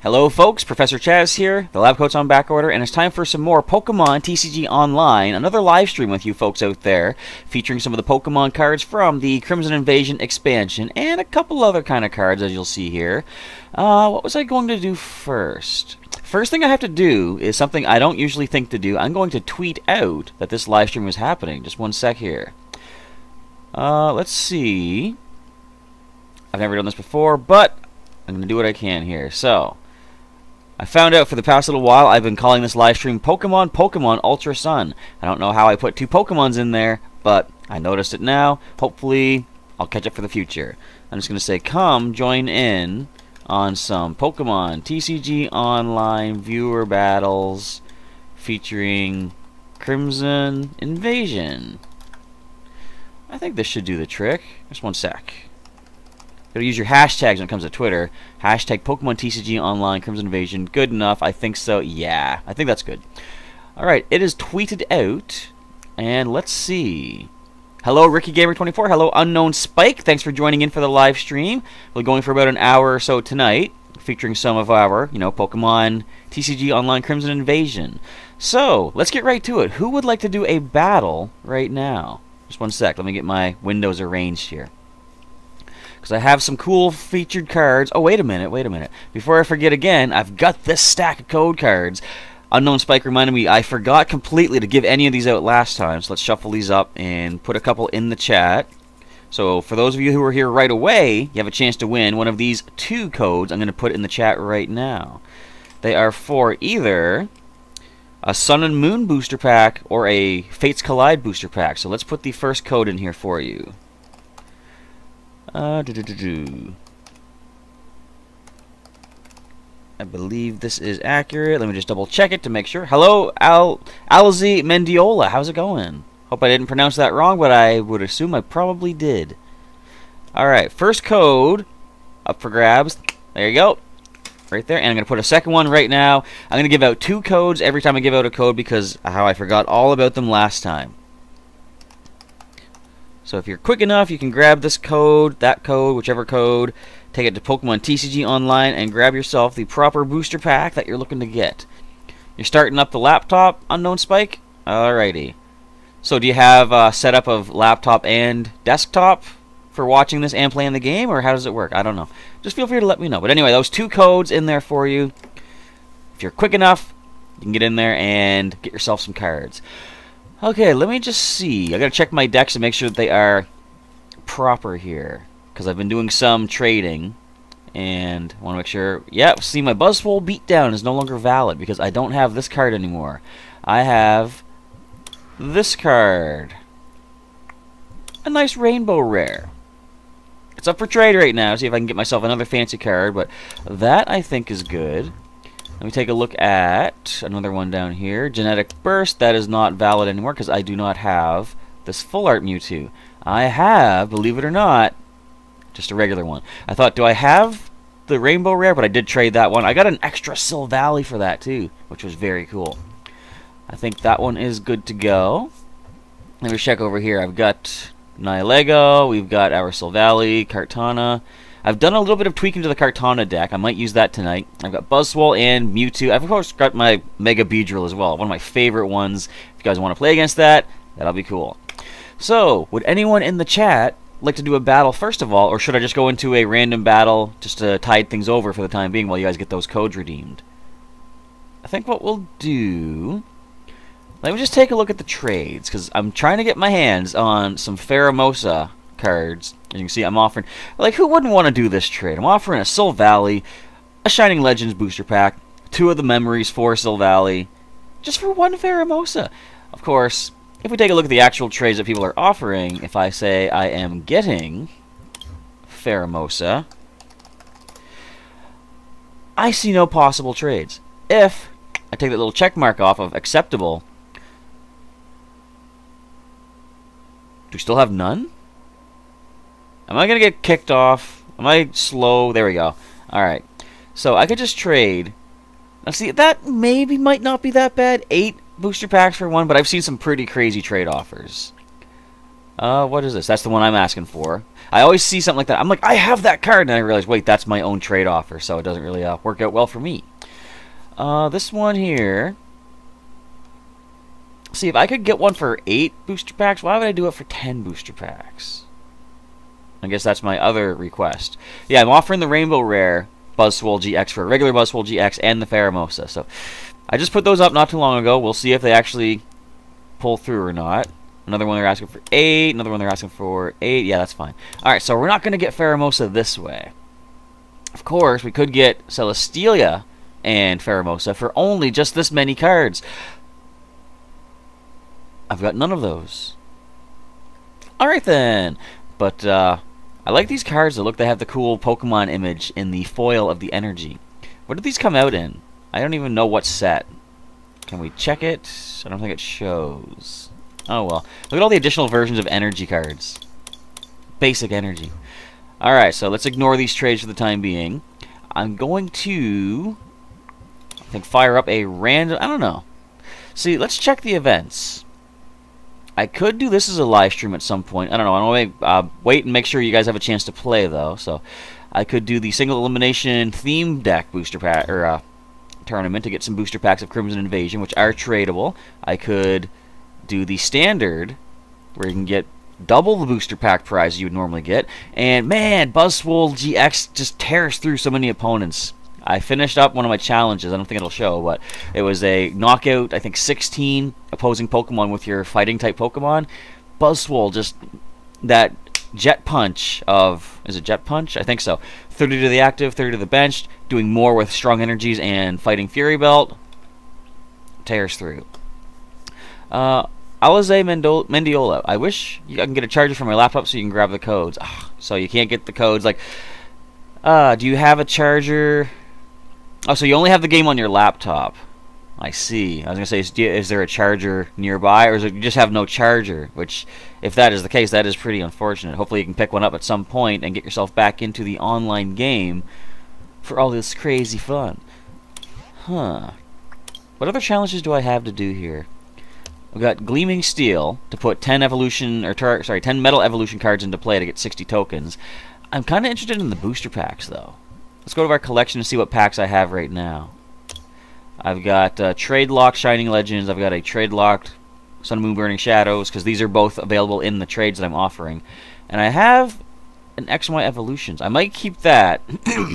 Hello folks, Professor Chaz here, the lab coat's on back order, and it's time for some more Pokemon TCG Online, another live stream with you folks out there, featuring some of the Pokemon cards from the Crimson Invasion expansion, and a couple other kind of cards as you'll see here. What was I going to do first? First thing I have to do is something I don't usually think to do. I'm going to tweet out that this live stream is happening. Just one sec here. Let's see. I've never done this before, but I'm going to do what I can here. So, I found out for the past little while I've been calling this live stream Pokemon Ultra Sun. I don't know how I put two Pokemons in there, but I noticed it now. Hopefully, I'll catch up for the future. I'm just going to say, come join in on some Pokemon TCG Online viewer battles featuring Crimson Invasion. I think this should do the trick. Just one sec. Gotta use your hashtags when it comes to Twitter. Hashtag Pokemon TCG Online Crimson Invasion. Good enough? I think so. Yeah, I think that's good. Alright, it is tweeted out. And let's see. Hello, RickyGamer24. Hello, Unknown Spike. Thanks for joining in for the live stream. We're going for about an hour or so tonight, featuring some of our, Pokemon TCG Online Crimson Invasion. So, let's get right to it. Who would like to do a battle right now? Just one sec. Let me get my windows arranged here, because I have some cool featured cards. Oh, wait a minute. Before I forget again, I've got this stack of code cards. Unknown Spike reminded me I forgot completely to give any of these out last time, so let's shuffle these up and put a couple in the chat. So for those of you who are here right away, you have a chance to win one of these two codes I'm going to put in the chat right now. They are for either a Sun and Moon booster pack or a Fates Collide booster pack. So let's put the first code in here for you. I believe this is accurate. Let me just double check it to make sure. Hello, Alzi Mendiola. How's it going? Hope I didn't pronounce that wrong, but I would assume I probably did. Alright, first code up for grabs. There you go. Right there. And I'm going to put a second one right now. I'm going to give out two codes every time I give out a code because how I forgot all about them last time. So if you're quick enough, you can grab this code, that code, whichever code, take it to Pokemon TCG Online, and grab yourself the proper booster pack that you're looking to get. You're starting up the laptop, Unknown Spike? Alrighty. So do you have a setup of laptop and desktop for watching this and playing the game, or how does it work? I don't know. Just feel free to let me know. But anyway, those two codes in there for you. If you're quick enough, you can get in there and get yourself some cards. Okay, let me just see. I gotta check my decks to make sure that they are proper here, because I've been doing some trading, and I want to make sure. Yep, see, my Buzzwole beatdown is no longer valid because I don't have this card anymore. I have this card. A nice rainbow rare. It's up for trade right now. See if I can get myself another fancy card, but that I think is good. Let me take a look at another one down here. Genetic Burst. That is not valid anymore because I do not have this full art Mewtwo. I have, believe it or not, just a regular one. I thought, do I have the Rainbow Rare? But I did trade that one. I got an extra Silvally for that too, which was very cool. I think that one is good to go. Let me check over here. I've got Nihilego. We've got our Silvally, Kartana. I've done a little bit of tweaking to the Kartana deck. I might use that tonight. I've got Buzzwole and Mewtwo. I've of course got my Mega Beedrill as well. One of my favorite ones. If you guys want to play against that, that'll be cool. So, would anyone in the chat like to do a battle first of all, or should I just go into a random battle just to tide things over for the time being while you guys get those codes redeemed? I think what we'll do... Let me just take a look at the trades, because I'm trying to get my hands on some Pheromosa cards. As you can see, I'm offering... Like, who wouldn't want to do this trade? I'm offering a Silvally, a Shining Legends booster pack, two of the memories for Silvally, just for one Pheromosa. Of course, if we take a look at the actual trades that people are offering, if I say I am getting Pheromosa, I see no possible trades. If I take that little check mark off of acceptable, do we still have none? Am I going to get kicked off? Am I slow? There we go. Alright. So I could just trade. Now see, that maybe might not be that bad. 8 booster packs for one, but I've seen some pretty crazy trade offers. What is this? That's the one I'm asking for. I always see something like that. I'm like, I have that card, and I realize, wait, that's my own trade offer, so it doesn't really work out well for me. This one here. See, if I could get one for 8 booster packs, why would I do it for 10 booster packs? I guess that's my other request. Yeah, I'm offering the Rainbow Rare Buzzwole-GX for a regular Buzzwole-GX and the Pheromosa. So I just put those up not too long ago. We'll see if they actually pull through or not. Another one they're asking for 8. Another one they're asking for 8. Yeah, that's fine. Alright, so we're not going to get Pheromosa this way. Of course, we could get Celesteela and Pheromosa for only just this many cards. I've got none of those. Alright then. But I like these cards that look, they have the cool Pokemon image in the foil of the energy. What did these come out in? I don't even know what set. Can we check it? I don't think it shows. Oh well. Look at all the additional versions of energy cards. Basic energy. Alright, so let's ignore these trades for the time being. I'm going to, I think, fire up a random, I don't know. See, let's check the events. I could do this as a live stream at some point. I don't know. I want to wait and make sure you guys have a chance to play, though. So I could do the single elimination theme deck booster pack or tournament to get some booster packs of Crimson Invasion, which are tradable. I could do the standard, where you can get double the booster pack prize you would normally get. And man, Buzzwole-GX just tears through so many opponents. I finished up one of my challenges. I don't think it'll show, but it was a knockout, I think 16 opposing Pokemon with your fighting type Pokemon. Buzzwole, just that jet punch of, is it jet punch? I think so. 30 to the active, 30 to the bench, doing more with strong energies and fighting Fury Belt. Tears through. Alize Mendiola. I wish I can get a charger from my laptop so you can grab the codes. Ugh, so you can't get the codes. Like, do you have a charger? Oh, so you only have the game on your laptop. I see. I was going to say, is there a charger nearby, or is it you just have no charger? Which, if that is the case, that is pretty unfortunate. Hopefully you can pick one up at some point and get yourself back into the online game for all this crazy fun. Huh. What other challenges do I have to do here? We've got Gleaming Steel to put 10 evolution, or 10 metal evolution cards into play to get 60 tokens. I'm kind of interested in the booster packs, though. Let's go to our collection and see what packs I have right now. I've got Trade Locked Shining Legends. I've got a Trade Locked Sun, Moon, Burning Shadows, because these are both available in the trades that I'm offering. And I have an X and Y Evolutions. I might keep that,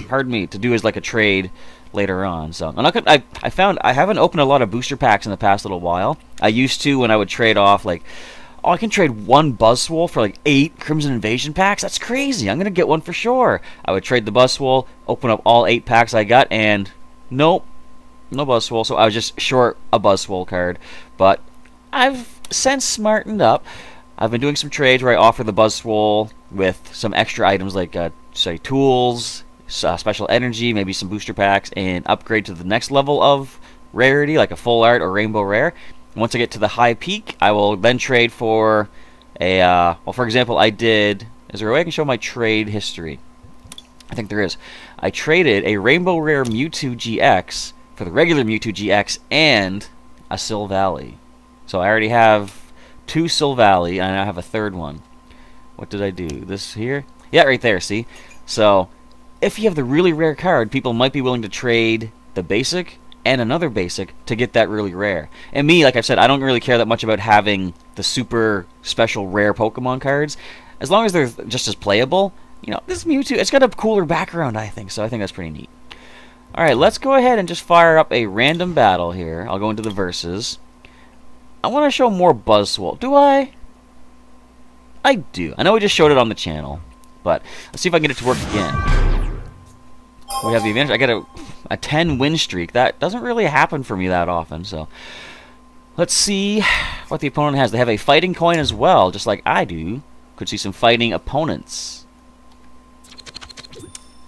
pardon me, to do as like a trade later on. So I'm not gonna, I found I haven't opened a lot of booster packs in the past little while. I used to when I would trade off like, oh, I can trade one Buzzwole for like 8 Crimson Invasion packs? That's crazy. I'm going to get one for sure. I would trade the Buzzwole, open up all 8 packs I got, and nope, no Buzzwole. So I was just short a Buzzwole card. But I've since smartened up. I've been doing some trades where I offer the Buzzwole with some extra items like, say, tools, special energy, maybe some booster packs, and upgrade to the next level of rarity, like a full art or rainbow rare. Once I get to the high peak, I will then trade for a, well, for example, I did, is there a way I can show my trade history? I think there is. I traded a Rainbow Rare Mewtwo-GX for the regular Mewtwo-GX and a Silvally. So I already have 2 Silvally, and I now have a third one. What did I do? This here? Yeah, right there, see? So, if you have the really rare card, people might be willing to trade the basic and another basic to get that really rare. And me, like I said, I don't really care that much about having the super special rare Pokemon cards. As long as they're just as playable, you know, this Mewtwo, it's got a cooler background, I think, so I think that's pretty neat. Alright, let's go ahead and just fire up a random battle here. I'll go into the verses. I want to show more Buzzwole. Do I? I do. I know we just showed it on the channel, but let's see if I can get it to work again. We have the advantage. I got a 10 win streak. That doesn't really happen for me that often, so let's see what the opponent has. They have a fighting coin as well, just like I do. Could see some fighting opponents.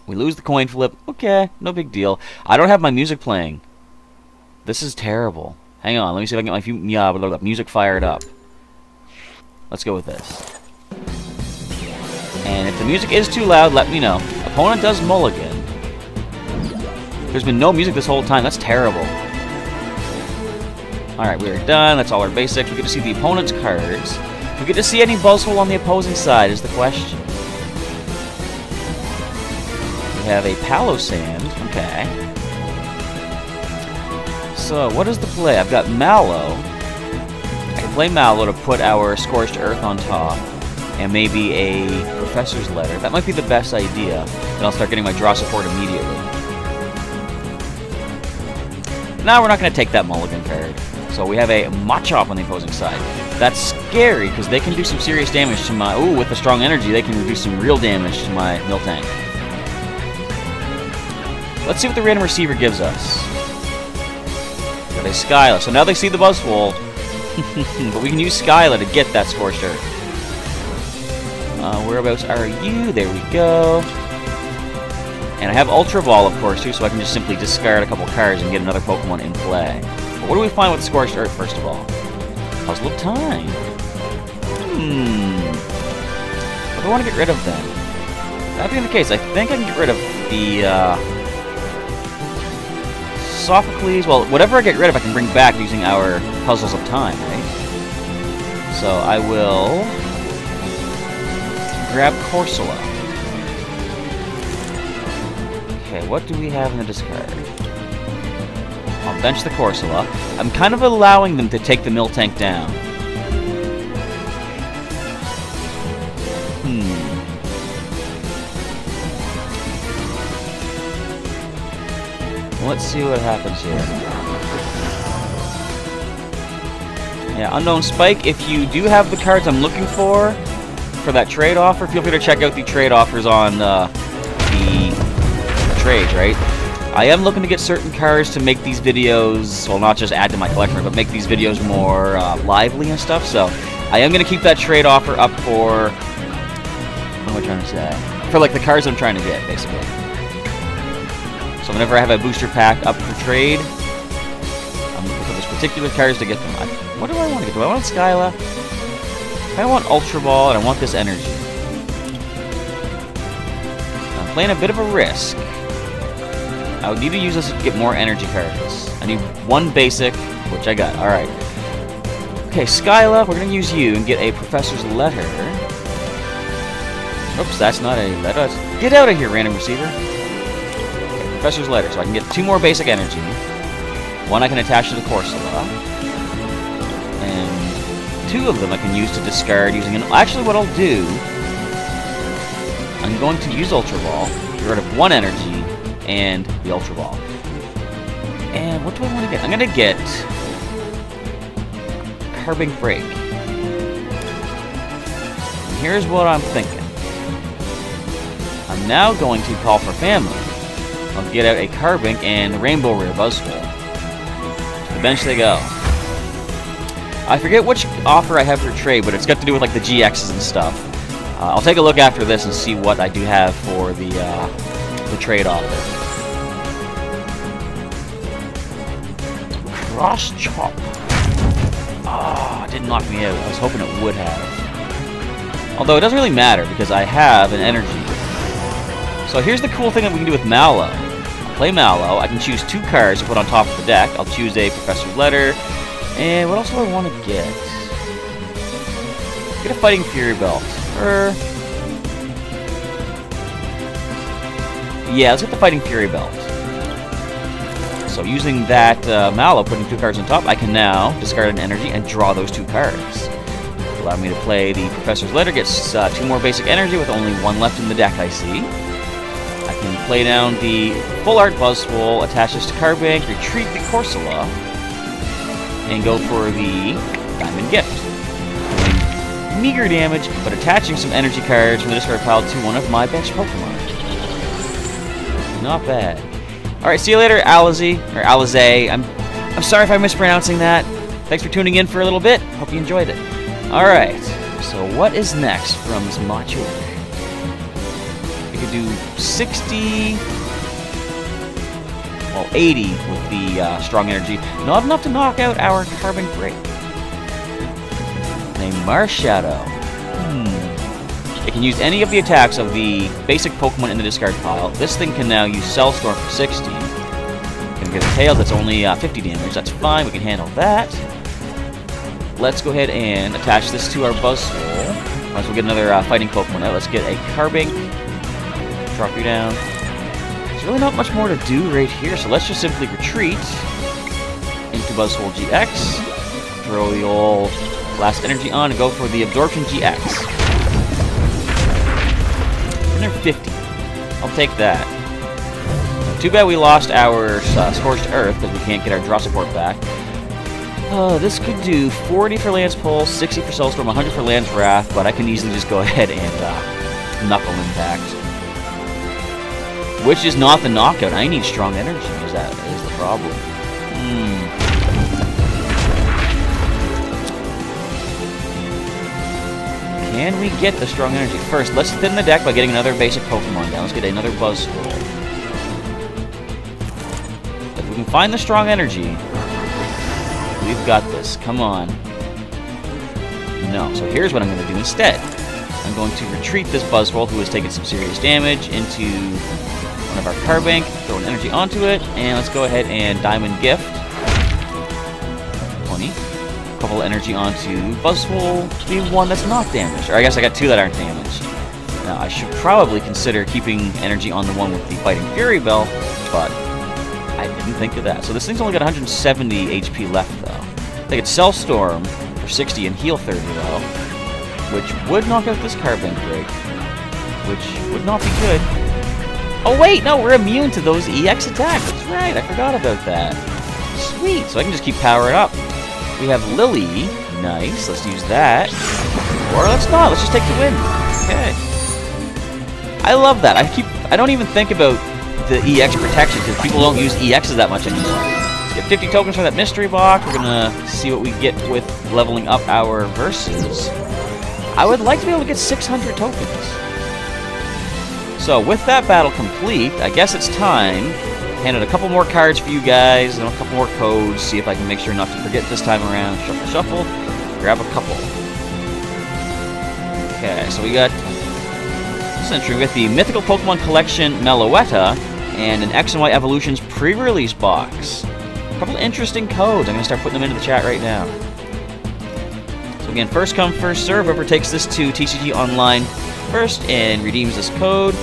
We lose the coin flip. Okay, no big deal. I don't have my music playing. This is terrible. Hang on, let me see if I can get my music fired up. Let's go with this. And if the music is too loud, let me know. Opponent does mulligan. There's been no music this whole time. That's terrible. Alright, we are done. That's all our basics. We get to see the opponent's cards. we get to see any Buzzwole on the opposing side is the question. We have a Palo-Sand. Okay. So, what is the play? I've got Mallow. I can play Mallow to put our Scorched Earth on top. And maybe a Professor's Letter. That might be the best idea. Then I'll start getting my draw support immediately. Now we're not going to take that Mulligan card. So we have a Machop on the opposing side. That's scary, because they can do some serious damage to my... Ooh, with the strong energy, they can do some real damage to my Miltank. Let's see what the random receiver gives us. Got a Skyla. So now they see the Buzzwole. But we can use Skyla to get that Scorched Earth. Whereabouts are you? There we go. And I have Ultra Ball, of course, too, so I can just simply discard a couple cards and get another Pokemon in play. But what do we find with the Scorched Earth, first of all? Puzzle of Time. What do I want to get rid of, then? That being the case, I think I can get rid of the, Sophocles. Well, whatever I get rid of, I can bring back using our Puzzles of Time, right? So I will... grab Corsola. Okay, what do we have in the discard? I'll bench the Corsola. I'm kind of allowing them to take the Miltank down. Let's see what happens here. Yeah, Unknown Spike, if you do have the cards I'm looking for that trade offer, feel free to check out the trade offers on the trades, right? I am looking to get certain cards to make these videos, well, not just add to my collection, but make these videos more lively and stuff, so I am going to keep that trade offer up for, what am I trying to say? For, like, the cards I'm trying to get, basically. So whenever I have a booster pack up for trade, I'm looking for those particular cards to get them. What do I want to get? Do I want Skyla? I want Ultra Ball, and I want this energy. I'm playing a bit of a risk. I would need to use this to get more energy cards. I need one basic, which I got. Alright. Okay, Skyla, we're going to use you and get a Professor's Letter. Oops, that's not a letter. Get out of here, random receiver. Okay, Professor's Letter, so I can get 2 more basic energy. One I can attach to the Corsola. And 2 of them I can use to discard using an... Actually, what I'll do... I'm going to use Ultra Ball, get rid of 1 energy, and the Ultra Ball. And what do I want to get? I'm going to get... Carbink Break. And here's what I'm thinking. I'm now going to call for family. I'll get out a Carbink and Rainbow Rare Buzzwole. To the bench they go. I forget which offer I have for trade, but it's got to do with like the GXs and stuff. I'll take a look after this and see what I do have for the trade offer. Cross Chop. Oh, it didn't knock me out. I was hoping it would have. Although it doesn't really matter because I have an energy. So here's the cool thing that we can do with Mallow. I'll play Mallow. I can choose 2 cards to put on top of the deck. I'll choose a Professor's Letter. And what else do I want to get? Get a Fighting Fury Belt. Yeah, let's get the Fighting Fury Belt. So using that Mallow, putting 2 cards on top, I can now discard an energy and draw those 2 cards. Allow me to play the Professor's Letter, gets 2 more basic energy with only 1 left in the deck, I see. I can play down the Full Art Buzzwole, attach this to Carbink, retreat the Corsola, and go for the Diamond Gift. Doing meager damage, but attaching some energy cards from the discard pile to one of my bench Pokemon. Not bad. Alright, see you later, Alize, or Alize. I'm sorry if I'm mispronouncing that. Thanks for tuning in for a little bit. Hope you enjoyed it. Alright, so what is next from this Macho? We could do 60... well, 80 with the strong energy. Not enough to knock out our Carbink Break. A Marshadow. It can use any of the attacks of the basic Pokemon in the discard pile. This thing can now use Cell Storm for 60. Gonna get a tail that's only 50 damage. That's fine. We can handle that. let's go ahead and attach this to our Buzzwole. Might as well get another fighting Pokemon out. Let's get a Carbink. Drop you down. There's really not much more to do right here, so let's just simply retreat into Buzzwole-GX. Throw the old Blast Energy on and go for the Absorption-GX. 150. I'll take that. Too bad we lost our Scorched Earth because we can't get our draw support back. This could do 40 for Lance Pulse, 60 for Soulstorm, 100 for Lance Wrath, but I can easily just go ahead and Knuckle Impact. Which is not the knockout. I need strong energy, is the problem. Can we get the strong energy? First, let's thin the deck by getting another basic Pokemon down. Let's get another Buzzwole. If we can find the strong energy, we've got this. Come on. No. So here's what I'm going to do instead. I'm going to retreat this Buzzwole, who has taken some serious damage, into one of our Carbink, throw an energy onto it, and let's go ahead and Diamond Gift. 20. A couple of energy onto Buzzwole to be one that's not damaged. Or I guess I got two that aren't damaged. Now, I should probably consider keeping energy on the one with the Fighting Fury Bell, but I didn't think of that. So this thing's only got 170 HP left, though. I could Cell Storm for 60 and heal 30, though, which would knock out this Carbink break, which would not be good. Oh, wait, no, we're immune to those EX attacks. That's right, I forgot about that. Sweet, so I can just keep powering up. We have Lily. Nice, let's use that. Or let's not, let's just take the win. Okay. I love that. I don't even think about the EX protection because people don't use EXs that much anymore. Let's get 50 tokens for that mystery box. We're gonna see what we get with leveling up our versus. I would like to be able to get 600 tokens. So with that battle complete, I guess it's time. Handed a couple more cards for you guys and a couple more codes. See if I can make sure not to forget this time around. Shuffle, shuffle. Grab a couple. Okay, so we got this entry with the Mythical Pokemon Collection Meloetta and an X and Y Evolutions pre-release box. A couple of interesting codes. I'm going to start putting them into the chat right now. So again, first come, first serve. Whoever takes this to TCG Online first and redeems this code,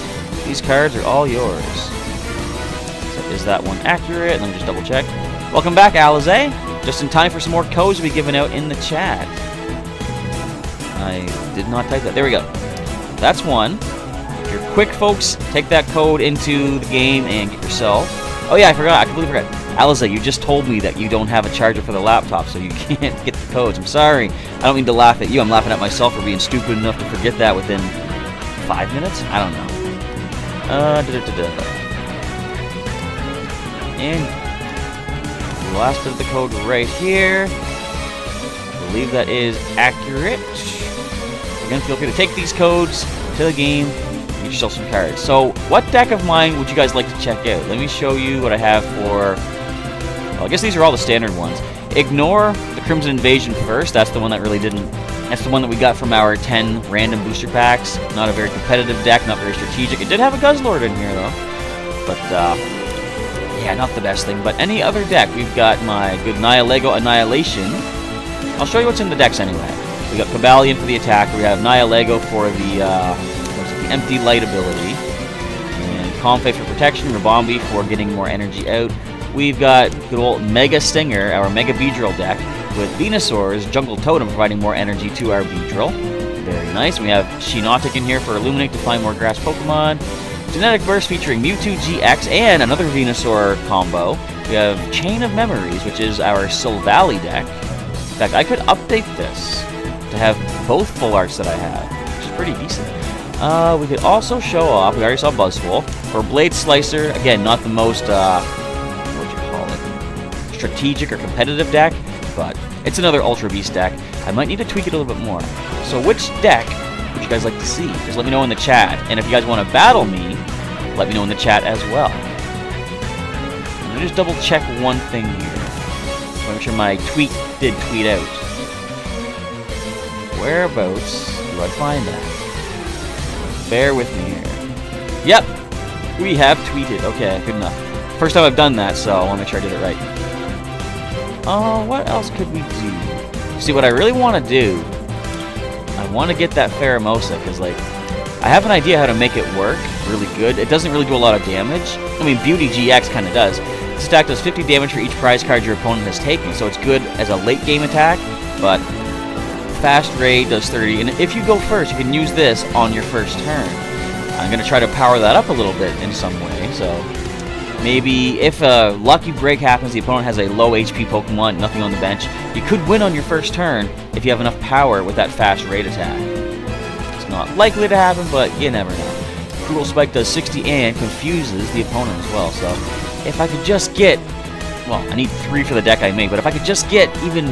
these cards are all yours. So is that one accurate? Let me just double check. Welcome back, Alize. Just in time for some more codes to be given out in the chat. I did not type that. There we go. That's one. If you're quick, folks, take that code into the game and get yourself. Oh yeah, I forgot. I completely forgot. Alize, you just told me that you don't have a charger for the laptop, so you can't get the codes. I'm sorry. I don't mean to laugh at you. I'm laughing at myself for being stupid enough to forget that within 5 minutes? I don't know. And the last bit of the code right here. I believe that is accurate. Again, feel free to take these codes to the game and get yourself some cards. So, what deck of mine would you guys like to check out? Let me show you what I have for... Well, I guess these are all the standard ones. Ignore the Crimson Invasion first. That's the one that really didn't... That's the one that we got from our 10 random booster packs. Not a very competitive deck, not very strategic. It did have a Guzzlord in here, though. But, yeah, not the best thing. But any other deck, we've got my good Nihilego Annihilation. I'll show you what's in the decks anyway. We got Cobalion for the attack. We have Nihilego for the Empty Light ability. And Comfey for protection. Rabombi for getting more energy out. We've got good old Mega Stinger, our Mega Beedrill deck, with Venusaur's Jungle Totem providing more energy to our Beedrill. Very nice. We have Shiinotic in here for Illuminate to find more grass Pokemon. Genetic Burst featuring Mewtwo-GX and another Venusaur combo. We have Chain of Memories, which is our Silvally deck. In fact, I could update this to have both full arts that I have, which is pretty decent. We could also show off, we already saw Buzzwole, for Blade Slicer. Again, not the most, strategic or competitive deck, but it's another Ultra Beast deck. I might need to tweak it a little bit more. So which deck would you guys like to see? Just let me know in the chat. And if you guys want to battle me, let me know in the chat as well. Let me just double check one thing here. Just want to make sure my tweet did tweet out. Whereabouts do I find that? Bear with me here. Yep! We have tweeted. Okay, good enough. First time I've done that, so I want to make sure I did it right. Oh, what else could we do? See, what I really want to do, I want to get that Pheromosa, because, like, I have an idea how to make it work really good. It doesn't really do a lot of damage. I mean, Beauty-GX kind of does. This attack does 50 damage for each prize card your opponent has taken, so it's good as a late-game attack, but Fast Raid does 30, and if you go first, you can use this on your first turn. I'm going to try to power that up a little bit in some way, so maybe if a lucky break happens, the opponent has a low HP Pokemon, nothing on the bench, you could win on your first turn if you have enough power with that Fast Raid attack. It's not likely to happen, but you never know. Cruel Spike does 60 and confuses the opponent as well, so if I could just get, well, I need 3 for the deck I made, but if I could just get even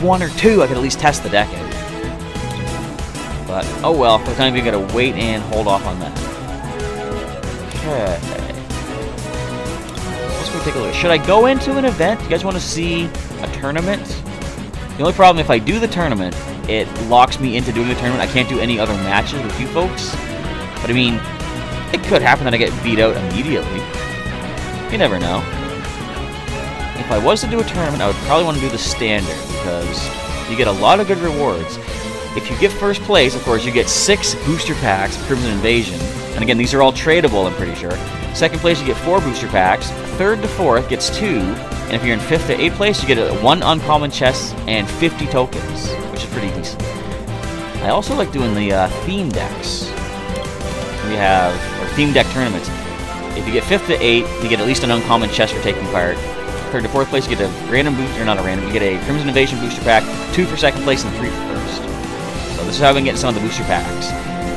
1 or 2, I could at least test the deck out. But, oh well, for the time being, gotta wait and hold off on that. Okay. Let's go take a look. Should I go into an event? You guys want to see a tournament? The only problem, if I do the tournament, it locks me into doing the tournament. I can't do any other matches with you folks. But I mean, it could happen that I get beat out immediately. You never know. If I was to do a tournament, I would probably want to do the standard, because you get a lot of good rewards. If you get first place, of course, you get 6 booster packs of Crimson Invasion. And again, these are all tradable, I'm pretty sure. Second place, you get 4 booster packs. Third to fourth gets 2. And if you're in 5th to 8th place, you get 1 uncommon chest and 50 tokens, which is pretty decent. I also like doing the theme decks. We have, or theme deck tournaments. If you get 5th to 8th, you get at least an uncommon chest for taking part. 3rd to 4th place, you get a random booster, or not a random, you get a Crimson Invasion booster pack, 2 for 2nd place and 3 for 1st. So this is how I've been getting some of the booster packs.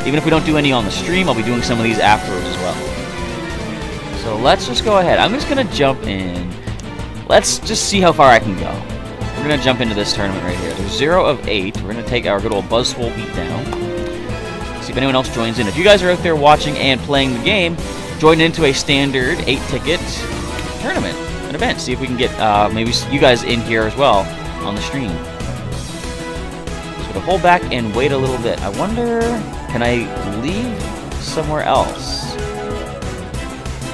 Even if we don't do any on the stream, I'll be doing some of these afterwards as well. So let's just go ahead. I'm just going to jump in. Let's just see how far I can go. We're going to jump into this tournament right here. There's 0 of 8. We're going to take our good old Buzzwole beatdown. See if anyone else joins in. If you guys are out there watching and playing the game, join into a standard 8-ticket tournament, an event. See if we can get maybe you guys in here as well on the stream. So to hold back and wait a little bit. I wonder, can I leave somewhere else?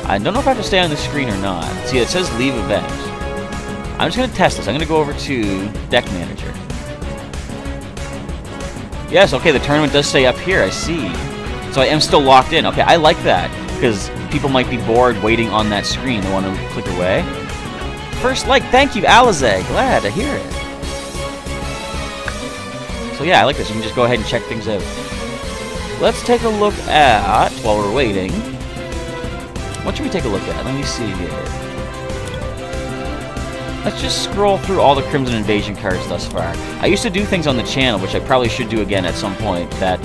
I don't know if I have to stay on the screen or not. See, it says leave event. I'm just going to test this. I'm going to go over to Deck Manager. Yes, okay, the tournament does stay up here. I see. So I am still locked in. Okay, I like that, because people might be bored waiting on that screen. They want to click away. First like, thank you, Alizé. Glad to hear it. So yeah, I like this. You can just go ahead and check things out. Let's take a look at, while we're waiting, what should we take a look at? Let me see here. Let's just scroll through all the Crimson Invasion cards thus far. I used to do things on the channel, which I probably should do again at some point, that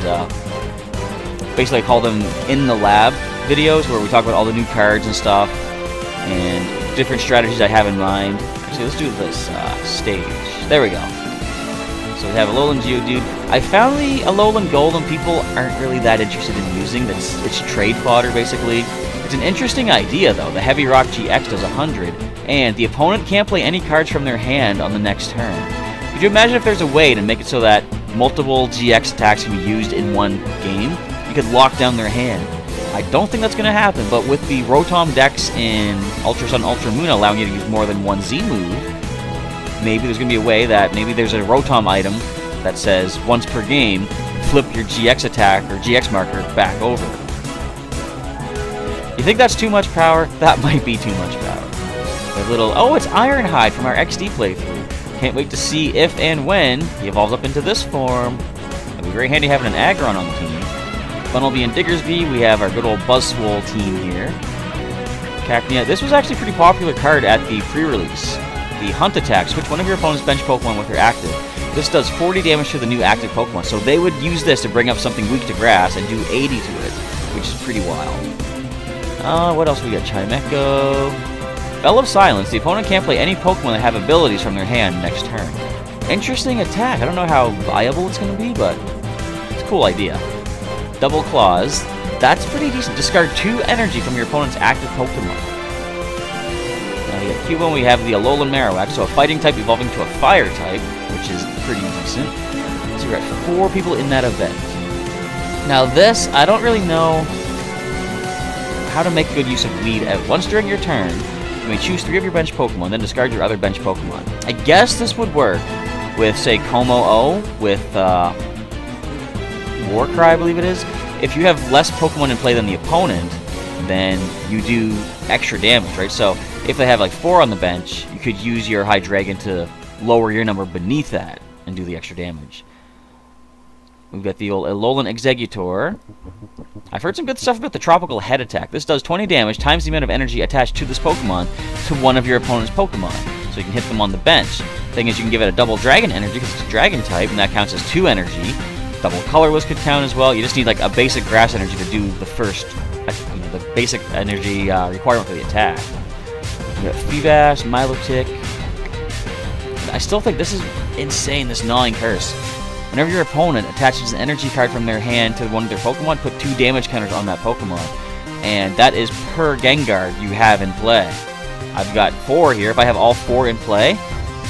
basically I call them in the lab videos, where we talk about all the new cards and stuff, and different strategies I have in mind. Actually, let's do this stage. There we go. So we have Alolan Geodude. I found the Alolan Golem people aren't really that interested in using. It's trade fodder, basically. It's an interesting idea, though. The Heavy Rock GX does 100, and the opponent can't play any cards from their hand on the next turn. Could you imagine if there's a way to make it so that multiple GX attacks can be used in one game? You could lock down their hand. I don't think that's going to happen, but with the Rotom decks in Ultra Sun, Ultra Moon allowing you to use more than one Z move, maybe there's going to be a way that maybe there's a Rotom item that says, once per game, flip your GX attack or GX marker back over. You think that's too much power? That might be too much power. A little, oh, it's Ironhide from our XD playthrough. Can't wait to see if and when he evolves up into this form. It'll be very handy having an Aggron on the team. Funnelby and Diggersby, we have our good old Buzzwole team here. Cacnea, this was actually a pretty popular card at the pre-release. The Hunt Attack, switch one of your opponent's bench Pokemon with your active. This does 40 damage to the new active Pokemon, so they would use this to bring up something weak to grass and do 80 to it, which is pretty wild. What else we got? Chimecho. Bell of Silence. The opponent can't play any Pokemon that have abilities from their hand next turn. Interesting attack. I don't know how viable it's going to be, but it's a cool idea. Double Claws. That's pretty decent. Discard 2 energy from your opponent's active Pokemon. Now we got Cubone. We have the Alolan Marowak, so a fighting type evolving to a fire type, which is pretty decent. So we're at 4 people in that event. Now this, I don't really know how to make good use of Weed out. Once during your turn, you may choose 3 of your bench Pokemon, then discard your other bench Pokemon. I guess this would work with, say, Como-O, with Warcry, I believe it is, if you have less Pokemon in play than the opponent, then you do extra damage, right? So if they have like 4 on the bench, you could use your Hydreigon to lower your number beneath that and do the extra damage. We've got the old Alolan Exeggutor. I've heard some good stuff about the Tropical Head Attack. This does 20 damage times the amount of energy attached to this Pokemon to one of your opponent's Pokemon. So you can hit them on the bench. Thing is, you can give it a double Dragon Energy because it's a Dragon type, and that counts as 2 energy. Double Colorless could count as well. You just need like a basic Grass Energy to do the first, the basic energy requirement for the attack. We got Feebas, Milotic. I still think this is insane, this Gnawing Curse. Whenever your opponent attaches an energy card from their hand to one of their Pokemon, put 2 damage counters on that Pokemon. And that is per Gengar you have in play. I've got 4 here. If I have all 4 in play,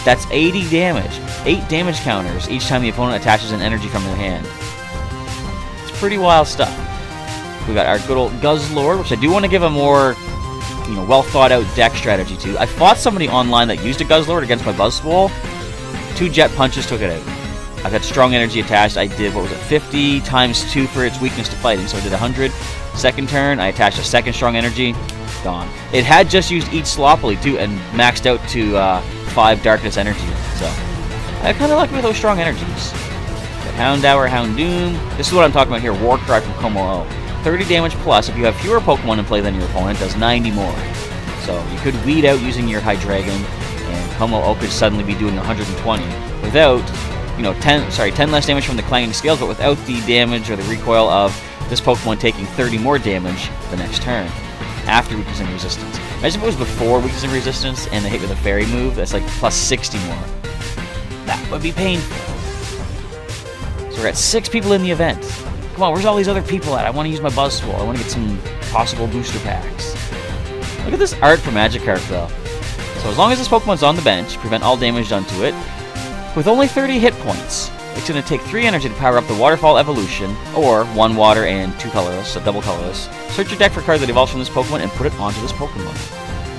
that's 80 damage. 8 damage counters each time the opponent attaches an energy from their hand. It's pretty wild stuff. We got our good old Guzzlord, which I do want to give a more, well thought out deck strategy to. I fought somebody online that used a Guzzlord against my Buzzwole. 2 Jet Punches took it out. I've got strong energy attached. I did, 50 times 2 for its weakness to fighting, so I did 100. Second turn, I attached a second strong energy. Gone. It had just used Eat Sloppily, too, and maxed out to 5 darkness energy. So, I kind of like with those strong energies. Got Houndour, Houndoom. This is what I'm talking about here, Warcry from Como-O. 30 damage plus. If you have fewer Pokemon in play than your opponent, does 90 more. So, you could weed out using your Hydreigon, and Como-O could suddenly be doing 120 without... 10 less damage from the clanging scales, but without the damage or the recoil of this Pokemon taking 30 more damage the next turn after weakness and resistance. Imagine if it was before weakness and resistance and they hit with a fairy move, that's like plus 60 more. That would be painful. So we're at 6 people in the event. Come on, where's all these other people at? I want to use my Buzzwole. I want to get some possible booster packs. Look at this art for Magikarp, though. So as long as this Pokemon's on the bench, prevent all damage done to it. With only 30 hit points, it's going to take 3 energy to power up the Waterfall Evolution, or 1 water and 2 colorless, so double colorless. Search your deck for cards that evolves from this Pokemon and put it onto this Pokemon.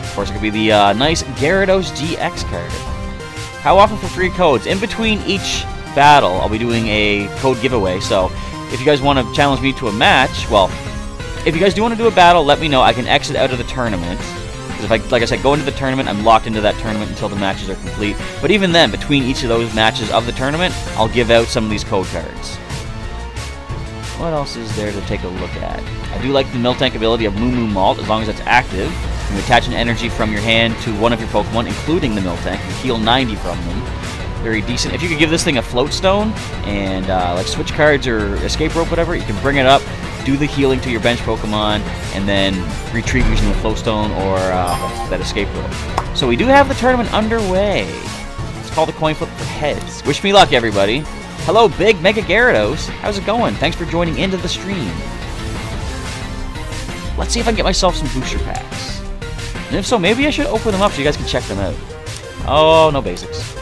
Of course, it could be the nice Gyarados-GX card. How often for free codes? In between each battle, I'll be doing a code giveaway, so if you guys want to challenge me to a match, well, if you guys do want to do a battle, let me know. I can exit out of the tournament. Because if I, like I said, go into the tournament, I'm locked into that tournament until the matches are complete. But even then, between each of those matches of the tournament, I'll give out some of these code cards. What else is there to take a look at? I do like the Miltank ability of Moo Moo Malt, as long as it's active. You attach an energy from your hand to one of your Pokemon, including the Miltank. You heal 90 from them. Very decent. If you could give this thing a Float Stone, and like switch cards or Escape Rope, whatever, you can bring it up, do the healing to your bench Pokemon, and then retreat using the Float Stone or that Escape Rope. So we do have the tournament underway. It's called the Coin Flip for Heads. Wish me luck, everybody. Hello, Big Mega Gyarados. How's it going? Thanks for joining into the stream. Let's see if I can get myself some booster packs. And if so, maybe I should open them up so you guys can check them out. Oh, no basics.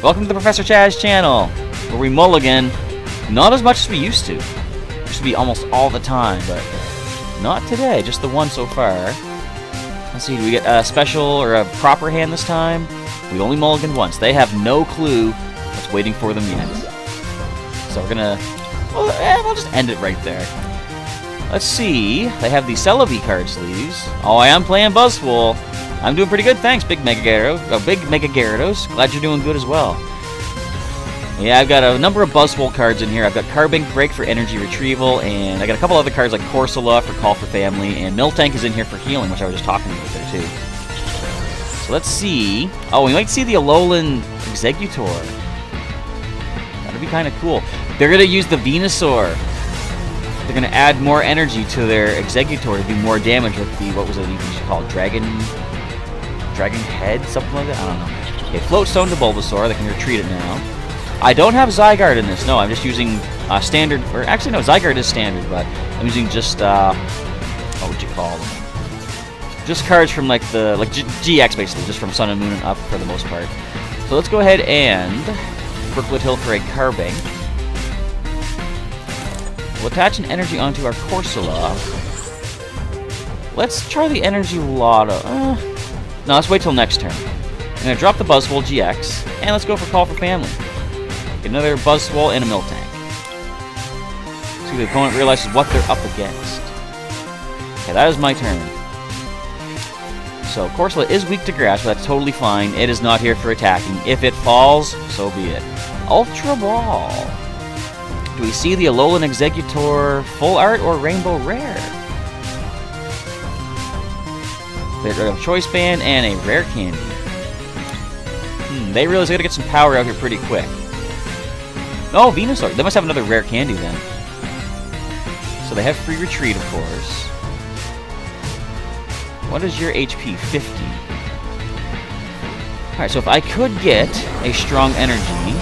Welcome to the Professor Chaz channel, where we mulligan not as much as we used to. Used to be almost all the time, but not today, just the one so far. Let's see, do we get a special or a proper hand this time? We only mulliganed once. They have no clue what's waiting for them yet. So we're gonna, we'll just end it right there. Let's see, they have the Celebi card sleeves. Oh, I am playing Buzzwole. I'm doing pretty good, thanks, Big Mega Gyarados. Glad you're doing good as well. Yeah, I've got a number of Buzzwole cards in here. I've got Carbink Break for energy retrieval, and I got a couple other cards like Corsola for Call for Family, and Miltank is in here for healing, which I was just talking about there too. So let's see. Oh, we might see the Alolan Exeggutor. That'd be kind of cool. They're going to use the Venusaur. They're going to add more energy to their Exeggutor to do more damage with the, what was it even called? Dragon Head? Something like that? I don't know. Okay, Float Stone to Bulbasaur. They can retreat it now. I don't have Zygarde in this. No, I'm just using standard, or actually no, Zygarde is standard, but I'm using just, what would you call them? Just cards from like the, GX basically, just from Sun and Moon and up for the most part. So let's go ahead and Brookwood Hill for a Carbink. We'll attach an energy onto our Corsola. Let's try the Energy Lotto. No, let's wait till next turn. I'm going to drop the Buzzwole-GX, and let's go for Call for Family. Get another Buzzwole and a Miltank. See if the opponent realizes what they're up against. Okay, that is my turn. So, Corsola is weak to grass, but that's totally fine. It is not here for attacking. If it falls, so be it. Ultra Ball. Do we see the Alolan Executor Full Art or Rainbow Rare? Get rid of Choice Band and a Rare Candy. They realize they gotta get some power out here pretty quick. Oh, Venusaur. They must have another Rare Candy then. So they have free retreat, of course. What is your HP? 50. Alright, so if I could get a strong energy,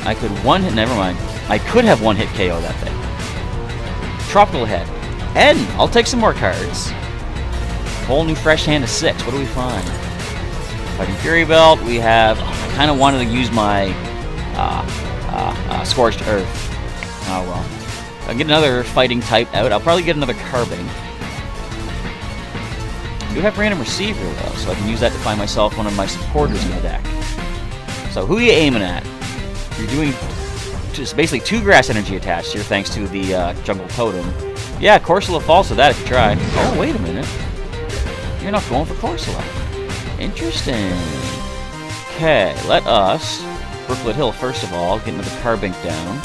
I could one-hit... Never mind. I could have one-hit KO that thing. Tropical Head. And I'll take some more cards. Whole new fresh hand of 6. What do we find? Fighting Fury Belt. We have... I kind of wanted to use my Scorched Earth. Oh well. I'll get another fighting type out. I'll probably get another Carbink. I do have Random Receiver though, so I can use that to find myself one of my supporters in the deck. So who are you aiming at? You're doing just basically 2 grass energy attached here thanks to the Jungle Totem. Yeah, Corsola falls to that if you try. Oh, wait a minute. You're not going for Corsola. Interesting. Okay, let us Brooklet Hill first of all, get another Carbink down.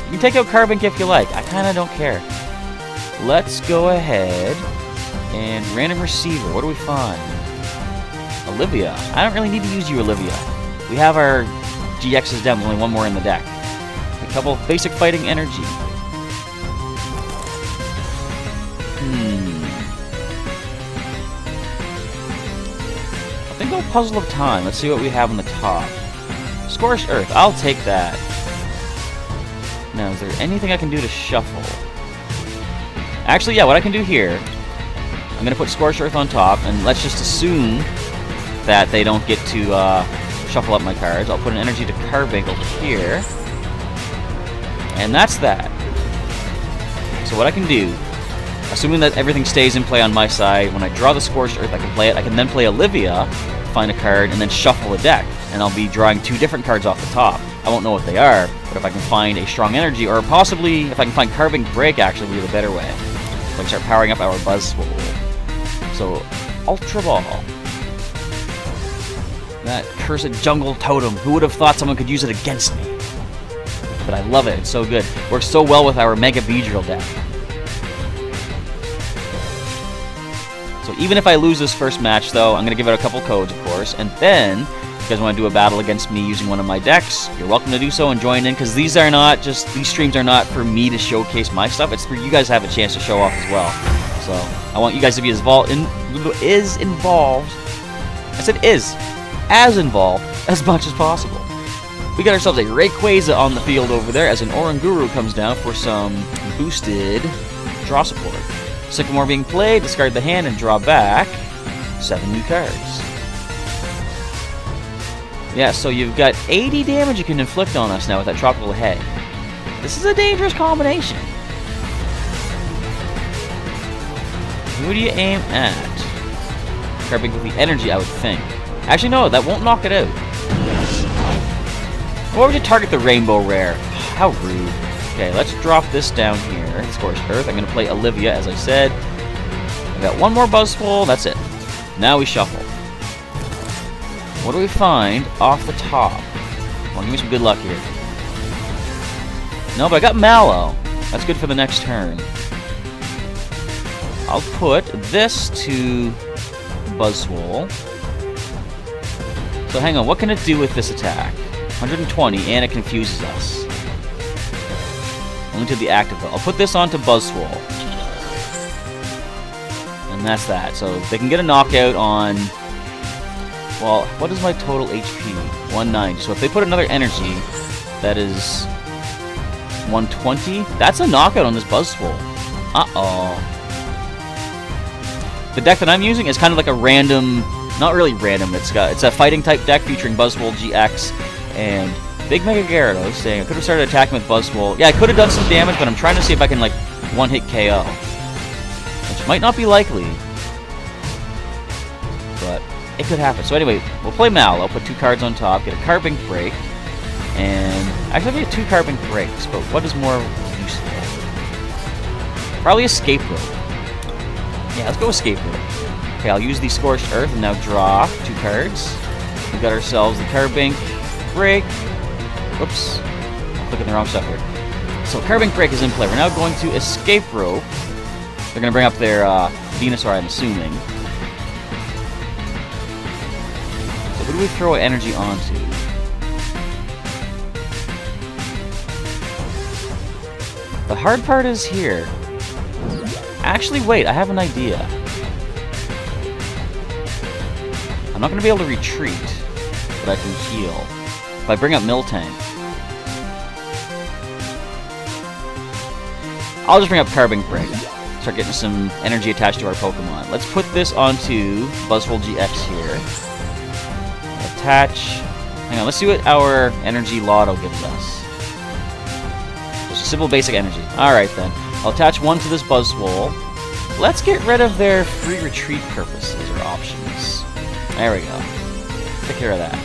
You can take out Carbink if you like. I kind of don't care. Let's go ahead and Random Receiver. What do we find? Olivia. I don't really need to use you, Olivia. We have our GXs down. There's only one more in the deck. A couple of basic fighting energy. I think I'll Puzzle of Time. Let's see what we have on the top. Scorched Earth. I'll take that. Now, is there anything I can do to shuffle? Actually, yeah, what I can do here, I'm going to put Scorched Earth on top, and let's just assume that they don't get to shuffle up my cards. I'll put an energy to Carbink over here. And that's that. So what I can do, assuming that everything stays in play on my side, when I draw the Scorched Earth, I can play it. I can then play Olivia, find a card, and then shuffle a deck. And I'll be drawing 2 different cards off the top. I won't know what they are, but if I can find a strong energy, or possibly if I can find Carbink Break, actually, would be the better way. So I can start powering up our Buzzwole. So, Ultra Ball. That cursed Jungle Totem. Who would have thought someone could use it against me? But I love it. It's so good. Works so well with our Mega Beedrill deck. So even if I lose this first match, though, I'm going to give it a couple codes, of course. And then, if you guys want to do a battle against me using one of my decks, you're welcome to do so and join in. Because these streams are not for me to showcase my stuff. It's for you guys to have a chance to show off as well. So I want you guys to be as involved as much as possible. We got ourselves a Rayquaza on the field over there as an Oranguru comes down for some boosted draw support. Sycamore being played, discard the hand and draw back 7 new cards. Yeah, so you've got 80 damage you can inflict on us now with that Tropical Head. This is a dangerous combination. Who do you aim at? Carbink with the energy, I would think. Actually, no, that won't knock it out. Or would you target the Rainbow Rare? How rude. Okay, let's drop this down here. Scorched Earth. I'm going to play Olivia, as I said. I've got one more Buzzwole. That's it. Now we shuffle. What do we find off the top? Come on, give me some good luck here. No, but I got Mallow. That's good for the next turn. I'll put this to Buzzwole. So hang on, what can it do with this attack? 120, and it confuses us. Only to the active though. I'll put this onto Buzzwole. And that's that. So they can get a knockout on... Well, what is my total HP? 190. So if they put another energy, that is 120. That's a knockout on this Buzzwole. Uh-oh. The deck that I'm using is kind of like a random... Not really random. It's a fighting type deck featuring Buzzwole-GX and Big Mega Gyarados, saying I could have started attacking with Buzzwole. Yeah, I could have done some damage, but I'm trying to see if I can, like, one-hit KO. Which might not be likely. But it could happen. So anyway, we'll play Mallow, put 2 cards on top, get a Carbink Break, and actually I'll get 2 Carbink Breaks, but what is more useful? Probably Escape Rope. Yeah, let's go Escape Rope. Okay, I'll use the Scorched Earth and now draw 2 cards. We've got ourselves the Carbink Break. Whoops. I'm clicking the wrong stuff here. So Carbink Break is in play. We're now going to Escape Rope. They're going to bring up their Venusaur, I'm assuming. So who do we throw energy onto? The hard part is here. Actually, wait, I have an idea. I'm not going to be able to retreat, but I can heal. If I bring up Miltank. I'll just bring up Carbink Break. Start getting some energy attached to our Pokemon. Let's put this onto Buzzwole-GX here. Attach. Hang on, let's see what our energy Lotto gives us. Just a simple basic energy. Alright then. I'll attach one to this Buzzwole. Let's get rid of their free retreat purposes or options. There we go. Take care of that.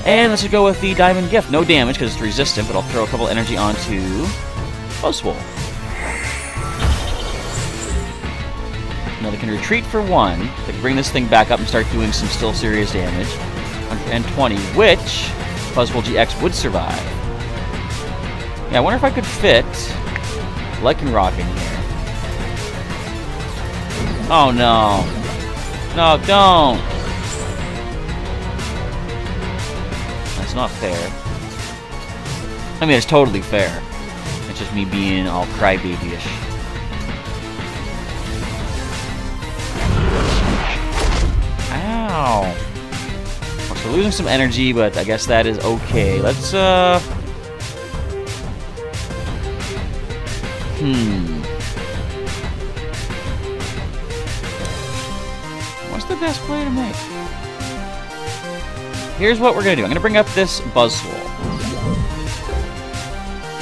And let's just go with the Diamond Gift. No damage because it's resistant, but I'll throw a couple energy onto Buzzwole. Now they can retreat for 1. They can bring this thing back up and start doing some still serious damage. 120, which Buzzwole-GX would survive. Yeah, I wonder if I could fit Lycanroc in here. Oh no. No, don't! That's not fair. I mean, it's totally fair. It's just me being all crybaby-ish. Ow! Oh, so losing some energy, but I guess that is okay. Let's, What's the best play to make? Here's what we're gonna do. I'm gonna bring up this Buzzwole.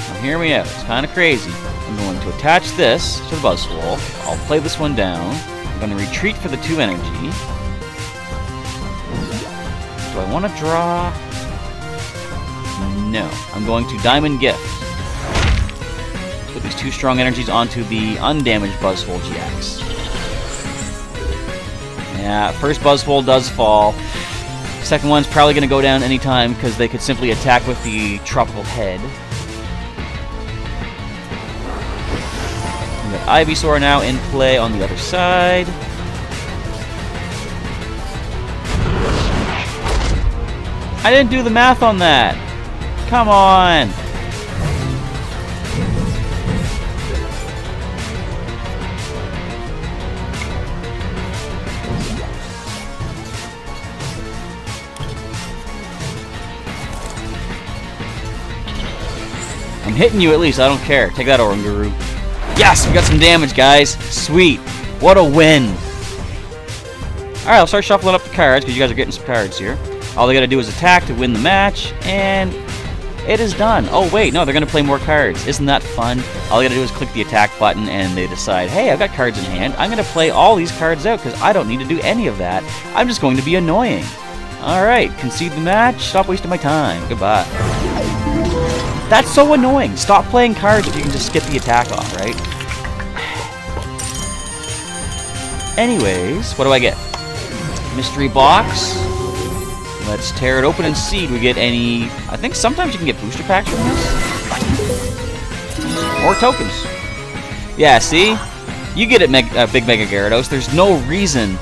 Now hear me out. It's kind of crazy. I'm going to attach this to the Buzzwole. I'll play this one down. I'm gonna retreat for the 2 energy. Do I want to draw? No. I'm going to Diamond Gift. Put these 2 strong energies onto the undamaged Buzzwole-GX. Yeah, first Buzzwole does fall. Second one's probably going to go down anytime because they could simply attack with the Tropical Head. We've got Ivysaur now in play on the other side. I didn't do the math on that. Come on. I'm hitting you at least. I don't care. Take that, Oranguru. Yes, we got some damage, guys. Sweet. What a win. Alright, I'll start shuffling up the cards because you guys are getting some cards here. All they gotta do is attack to win the match, and it is done. Oh wait, no, they're gonna play more cards. Isn't that fun? All they gotta do is click the attack button and they decide, hey, I've got cards in hand. I'm gonna play all these cards out because I don't need to do any of that. I'm just going to be annoying. Alright, concede the match. Stop wasting my time. Goodbye. That's so annoying. Stop playing cards if you can just get the attack off, right? Anyways, what do I get? Mystery box. Let's tear it open and see. Do we get any... I think sometimes you can get booster packs from this. Or tokens. Yeah, see? You get it, Big Mega Gyarados. There's no reason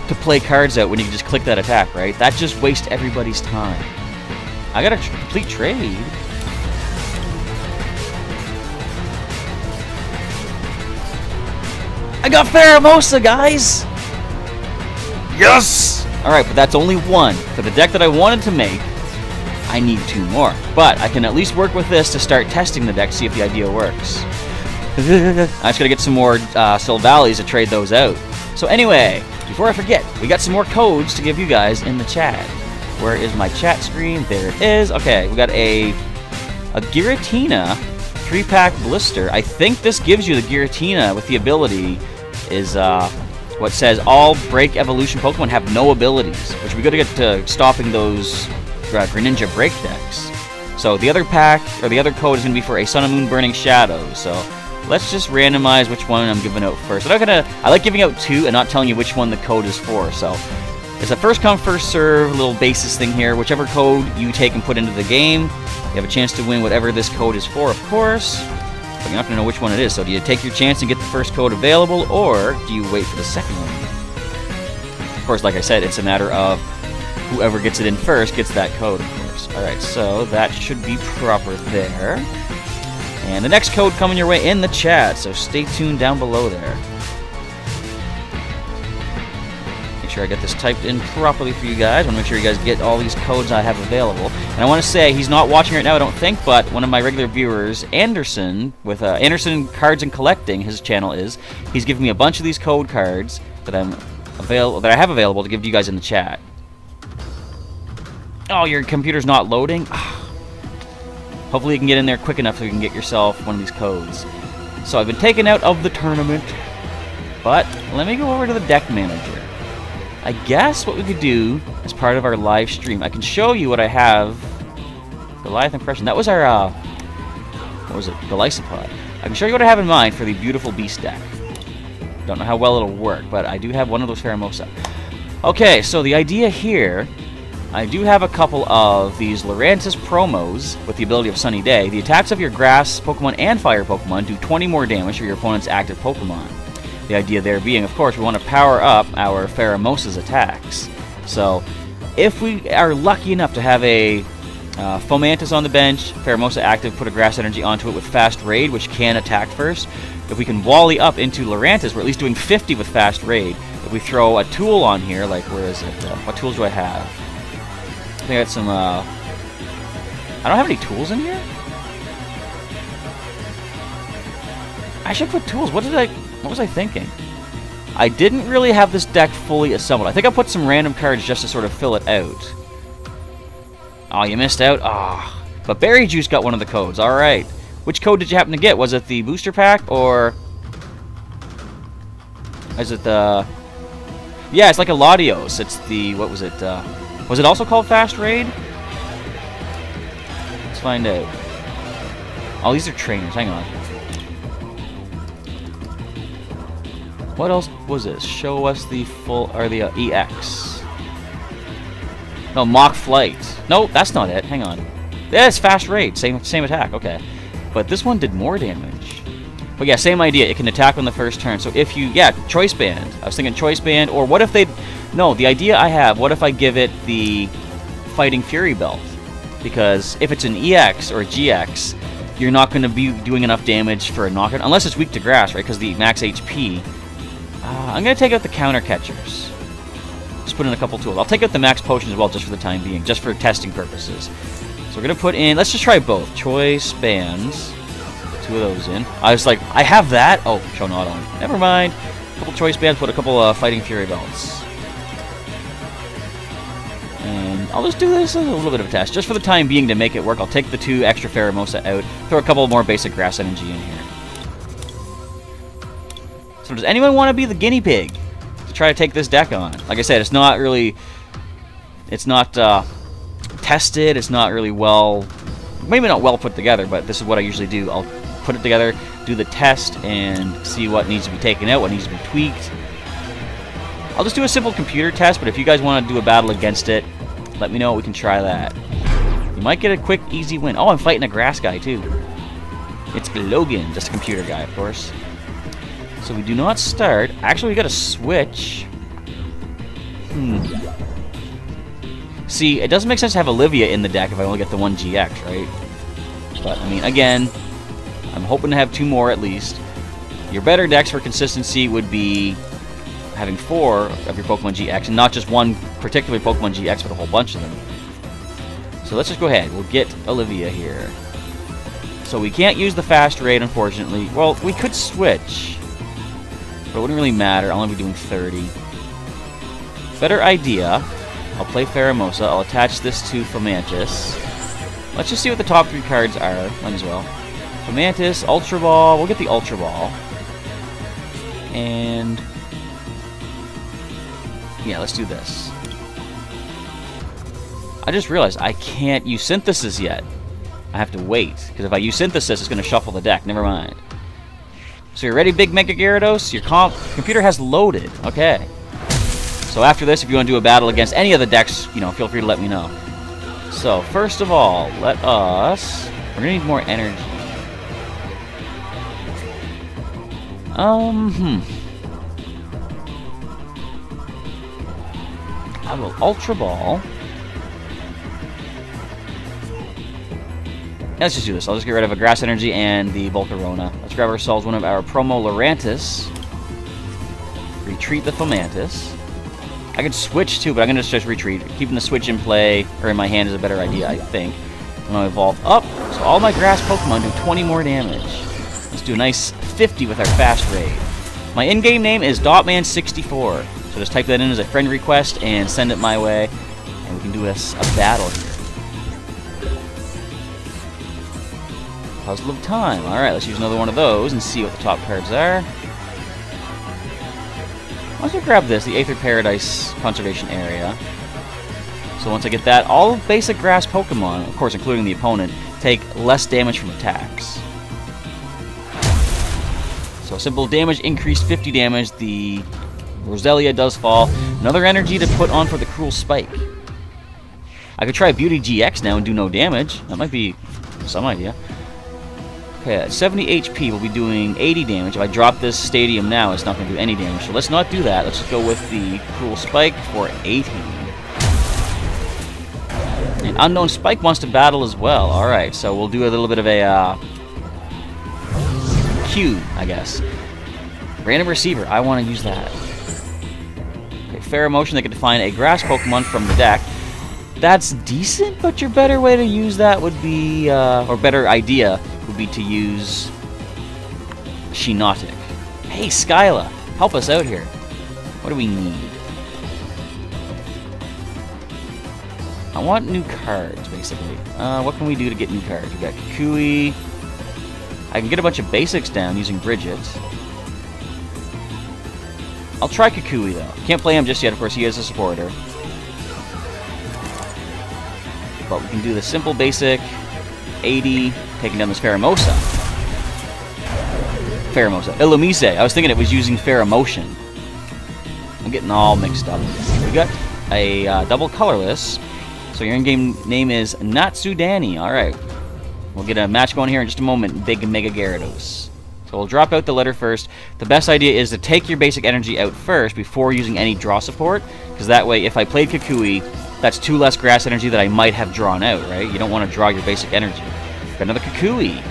to play cards out when you can just click that attack, right? That just wastes everybody's time. I got a complete trade. I got Pheromosa, guys! Yes! Alright, but that's only 1. For the deck that I wanted to make, I need 2 more. But I can at least work with this to start testing the deck, see if the idea works. I just gotta get some more Silvallies to trade those out. So anyway, before I forget, we got some more codes to give you guys in the chat. Where is my chat screen? There it is. Okay, we got a Giratina 3-pack blister. I think this gives you the Giratina with the ability is what says all break evolution Pokemon have no abilities, which we got to get to stopping those Greninja break decks. So the other pack, or the other code is going to be for a Sun and Moon Burning Shadows. So let's just randomize which one I'm giving out first. I like giving out 2 and not telling you which one the code is for. So it's a first come, first serve little basis thing here. Whichever code you take and put into the game, you have a chance to win whatever this code is for, of course. But you're not going to know which one it is. So do you take your chance and get the first code available, or do you wait for the second one? Of course, like I said, it's a matter of whoever gets it in first gets that code, of course. Alright, so that should be proper there. And the next code coming your way in the chat, so stay tuned down below there. Make sure I get this typed in properly for you guys. I want to make sure you guys get all these codes I have available. And I want to say, he's not watching right now, I don't think, but one of my regular viewers, Anderson, with Anderson Cards and Collecting, his channel is, he's giving me a bunch of these code cards that I have available to give to you guys in the chat. Oh, your computer's not loading? Hopefully you can get in there quick enough so you can get yourself one of these codes. So I've been taken out of the tournament, but let me go over to the deck manager. I guess what we could do as part of our live stream, I can show you what I have. Goliath Impression. That was our, what was it? Golisopod. I can show you what I have in mind for the beautiful beast deck. Don't know how well it'll work, but I do have one of those Pheromosa. Okay, so the idea here, I do have a couple of these Lurantis promos with the ability of Sunny Day. The attacks of your grass Pokemon and fire Pokemon do 20 more damage for your opponent's active Pokemon. The idea there being, of course, we want to power up our Pheromosa's attacks. So, if we are lucky enough to have a Fomantis on the bench, Pheromosa active, put a Grass Energy onto it with Fast Raid, which can attack first. If we can Wally up into Lurantis, we're at least doing 50 with Fast Raid. If we throw a tool on here, like, where is it? What tools do I have? I think I got some, I don't have any tools in here? I should put tools. What was I thinking? I didn't really have this deck fully assembled. I think I put some random cards just to sort of fill it out. Oh, you missed out? Ah. Oh. But Berry Juice got one of the codes. Alright. Which code did you happen to get? Was it the booster pack, or... is it the... yeah, it's like a Latios. It's the... what was it? Was it also called Fast Raid? Let's find out. Oh, these are trainers. Hang on. What else was this? Show us the full... or the EX. No, Mock Flight. No, that's not it. Hang on. Yeah, it's Fast Raid. Same attack. Okay. But this one did more damage. But yeah, same idea. It can attack on the first turn. So if you... yeah, Choice Band. I was thinking Choice Band. Or what if they... no, the idea I have, what if I give it the Fighting Fury Belt? Because if it's an EX or a GX, you're not going to be doing enough damage for a knockout. Unless it's weak to grass, right? Because the max HP... I'm going to take out the counter catchers. Just put in a couple tools. I'll take out the max potions as well, just for the time being, just for testing purposes. So we're going to put in... let's just try both. Choice Bands. 2 of those in. I was like, I have that? Oh, show not on. Never mind. A couple Choice Bands, put a couple Fighting Fury Belts. And I'll just do this as a little bit of a test. Just for the time being to make it work, I'll take the 2 extra Pheromosa out. Throw a couple more basic Grass Energy in here. So does anyone want to be the guinea pig to try to take this deck on? Like I said, it's not really... it's not tested. It's not really well... maybe not well put together, but this is what I usually do. I'll put it together, do the test, and see what needs to be taken out, what needs to be tweaked. I'll just do a simple computer test, but if you guys want to do a battle against it, let me know. We can try that. You might get a quick, easy win. Oh, I'm fighting a grass guy, too. It's Logan, just a computer guy, of course. So we do not start. Actually, we got to switch. See, it doesn't make sense to have Olivia in the deck if I only get the 1 GX, right? But, I mean, again, I'm hoping to have 2 more at least. Your better decks for consistency would be having 4 of your Pokemon GX, and not just one particular Pokemon GX, but a whole bunch of them. So let's just go ahead. We'll get Olivia here. So we can't use the Fast Raid, unfortunately. Well, we could switch, but it wouldn't really matter. I'll only be doing 30. Better idea. I'll play Pheromosa. I'll attach this to Fomantis. Let's just see what the top 3 cards are. Might as well. Fomantis, Ultra Ball. We'll get the Ultra Ball. And Yeah, let's do this. I just realized I can't use Synthesis yet. I have to wait, because if I use Synthesis, it's going to shuffle the deck. Never mind. So you're ready, Big Mega Gyarados? Your computer has loaded. Okay. So after this, if you want to do a battle against any of the decks, you know, feel free to let me know. So, first of all, let us... We're going to need more energy. I will Ultra Ball. Let's just do this. I'll just get rid of a Grass Energy and the Volcarona. Let's grab ourselves one of our Promo Lurantis. Retreat the Fomantis. I could switch too, but I'm going to just retreat. Keeping the switch in play, or in my hand, is a better idea, I think. I'm going to evolve up, so all my grass Pokemon do 20 more damage. Let's do a nice 50 with our Fast Raid. My in-game name is Dotman64, so just type that in as a friend request and send it my way, and we can do a battle here. Puzzle of Time. Alright, let's use another one of those and see what the top cards are. I'll just grab this, the Aether Paradise Conservation Area. So once I get that, all basic grass Pokemon, of course including the opponent, take less damage from attacks. So simple damage increased 50 damage, the Roselia does fall. Another energy to put on for the Cruel Spike. I could try Beauty-GX now and do no damage. That might be some idea. Okay, at 70 HP, we'll be doing 80 damage. If I drop this Stadium now, it's not going to do any damage. So let's not do that. Let's just go with the Cruel Spike for 80. And Unknown Spike wants to battle as well. Alright, so we'll do a little bit of a Q, I guess. Random Receiver, I want to use that. Okay, Fair Emotion, they can define a grass Pokemon from the deck. That's decent, but your better way to use that would be, or better idea, would be to use Shiinotic. Hey, Skyla, help us out here. What do we need? I want new cards, basically. What can we do to get new cards? We got Kukui. I can get a bunch of basics down using Bridget. I'll try Kukui, though. Can't play him just yet, of course, he is a supporter. But we can do the simple basic 80, taking down this Pheromosa. Illumise. I was thinking it was using Pheromotion. I'm getting all mixed up. We got a double colorless. So your in-game name is Natsudani. Alright. We'll get a match going here in just a moment. Big Mega Gyarados. So we'll drop out the letter first. The best idea is to take your basic energy out first before using any draw support. Because that way, if I played Kukui, that's 2 less grass energy that I might have drawn out, right? You don't want to draw your basic energy. Got another Kukui.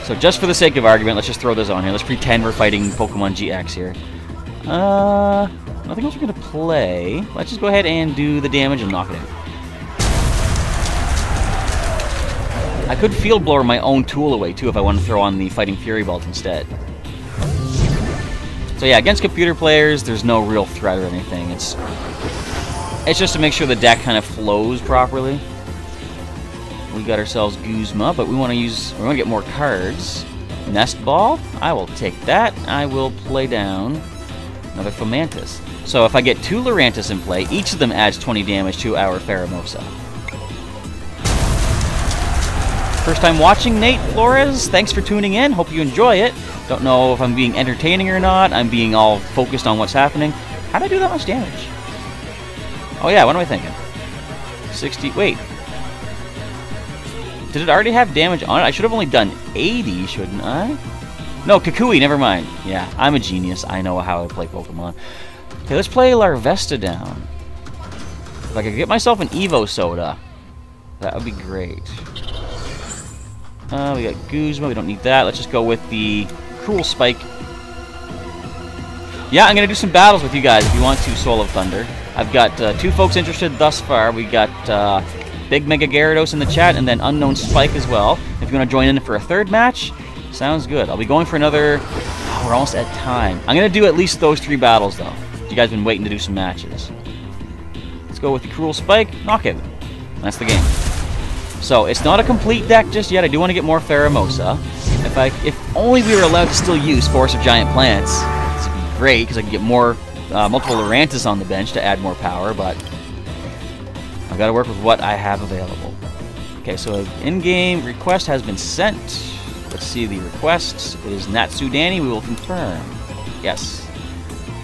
So just for the sake of argument, let's just throw this on here. Let's pretend we're fighting Pokemon GX here. Nothing else we're going to play. Let's just go ahead and do the damage and knock it out. I could Field Blower my own tool away, too, if I want to throw on the Fighting Fury Bolt instead. So yeah, against computer players, there's no real threat or anything. It's just to make sure the deck kind of flows properly. We got ourselves Guzma, but we want to get more cards. Nest Ball, I will take that. I will play down another Fomantis. So if I get 2 Lurantis in play, each of them adds 20 damage to our Pheromosa. First time watching, Nate Flores. Thanks for tuning in. Hope you enjoy it. Don't know if I'm being entertaining or not. I'm being all focused on what's happening. How'd I do that much damage? Oh yeah, what am I thinking? 60, wait. Did it already have damage on it? I should have only done 80, shouldn't I? No, Kukui, never mind. Yeah, I'm a genius. I know how to play Pokemon. Okay, let's play Larvesta down. If I could get myself an Evo Soda, that would be great. We got Guzma, we don't need that. Let's just go with the Cruel Spike. Yeah, I'm going to do some battles with you guys if you want to, Soul of Thunder. I've got 2 folks interested thus far. We got Big Mega Gyarados in the chat, and then Unknown Spike as well. If you want to join in for a 3rd match, sounds good. I'll be going for another... Oh, we're almost at time. I'm going to do at least those 3 battles, though. You guys have been waiting to do some matches. Let's go with the Cruel Spike. Knockout. That's the game. So, it's not a complete deck just yet. I do want to get more Pheromosa. If only we were allowed to still use Forest of Giant Plants, this would be great, because I can get more multiple Lurantis on the bench to add more power, but I've got to work with what I have available. Okay, so an in-game request has been sent. Let's see the request. It is Natsudani. We will confirm. Yes.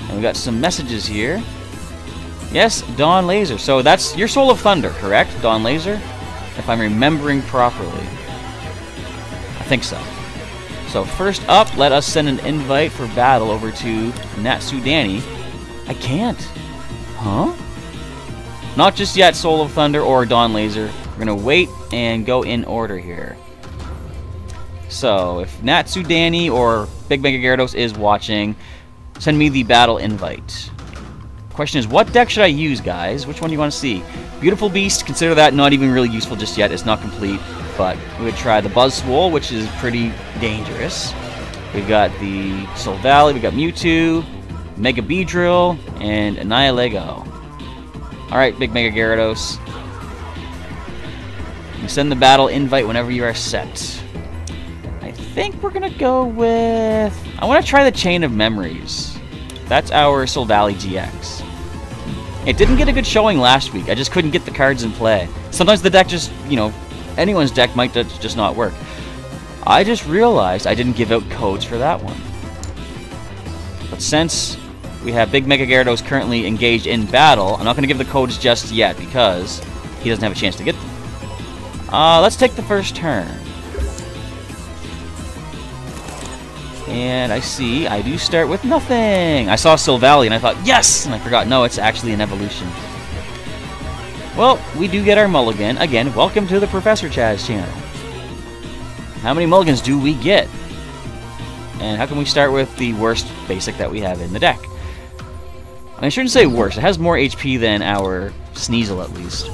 And we got some messages here. Yes, Dawn Laser. So that's your Soul of Thunder, correct? Dawn Laser? If I'm remembering properly. I think so. So first up, let us send an invite for battle over to Natsudani. I can't. Huh? Not just yet, Soul of Thunder or Dawn Laser. We're going to wait and go in order here. So, if Natsudani or Big Mega Gyarados is watching, send me the battle invite. Question is, what deck should I use, guys? Which one do you want to see? Beautiful Beast, consider that not even really useful just yet. It's not complete, but we would try the Buzzwole, which is pretty dangerous. We've got the Silvally, we've got Mewtwo, Mega Beedrill, and Nihilego. Alright, Big Mega Gyarados. You send the battle invite whenever you are set. I think we're going to go with... I want to try the Chain of Memories. That's our Silvally-GX. It didn't get a good showing last week. I just couldn't get the cards in play. Sometimes the deck just, you know, anyone's deck might just not work. I just realized I didn't give out codes for that one. But since we have Big Mega Gyarados currently engaged in battle, I'm not going to give the codes just yet because he doesn't have a chance to get them. Let's take the first turn. And I see I do start with nothing. I saw Silvally and I thought, yes! And I forgot, no, it's actually an evolution. Well, we do get our mulligan. Again, welcome to the Professor Chaz channel. How many mulligans do we get? And how can we start with the worst basic that we have in the deck? I shouldn't say worse. It has more HP than our Sneasel, at least.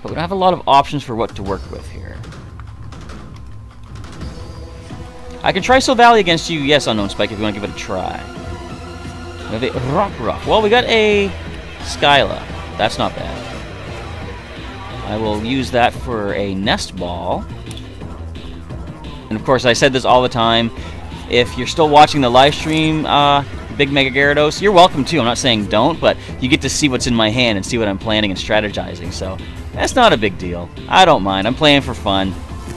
But we don't have a lot of options for what to work with here. I can try Silvally against you, yes, Unknown Spike, if you want to give it a try. We have a Rock. Well, we got a Skyla. That's not bad. I will use that for a Nest Ball. And of course, I said this all the time. If you're still watching the live stream, Big Mega Gyarados, you're welcome too. I'm not saying don't, but you get to see what's in my hand and see what I'm planning and strategizing. So that's not a big deal. I don't mind. I'm playing for fun.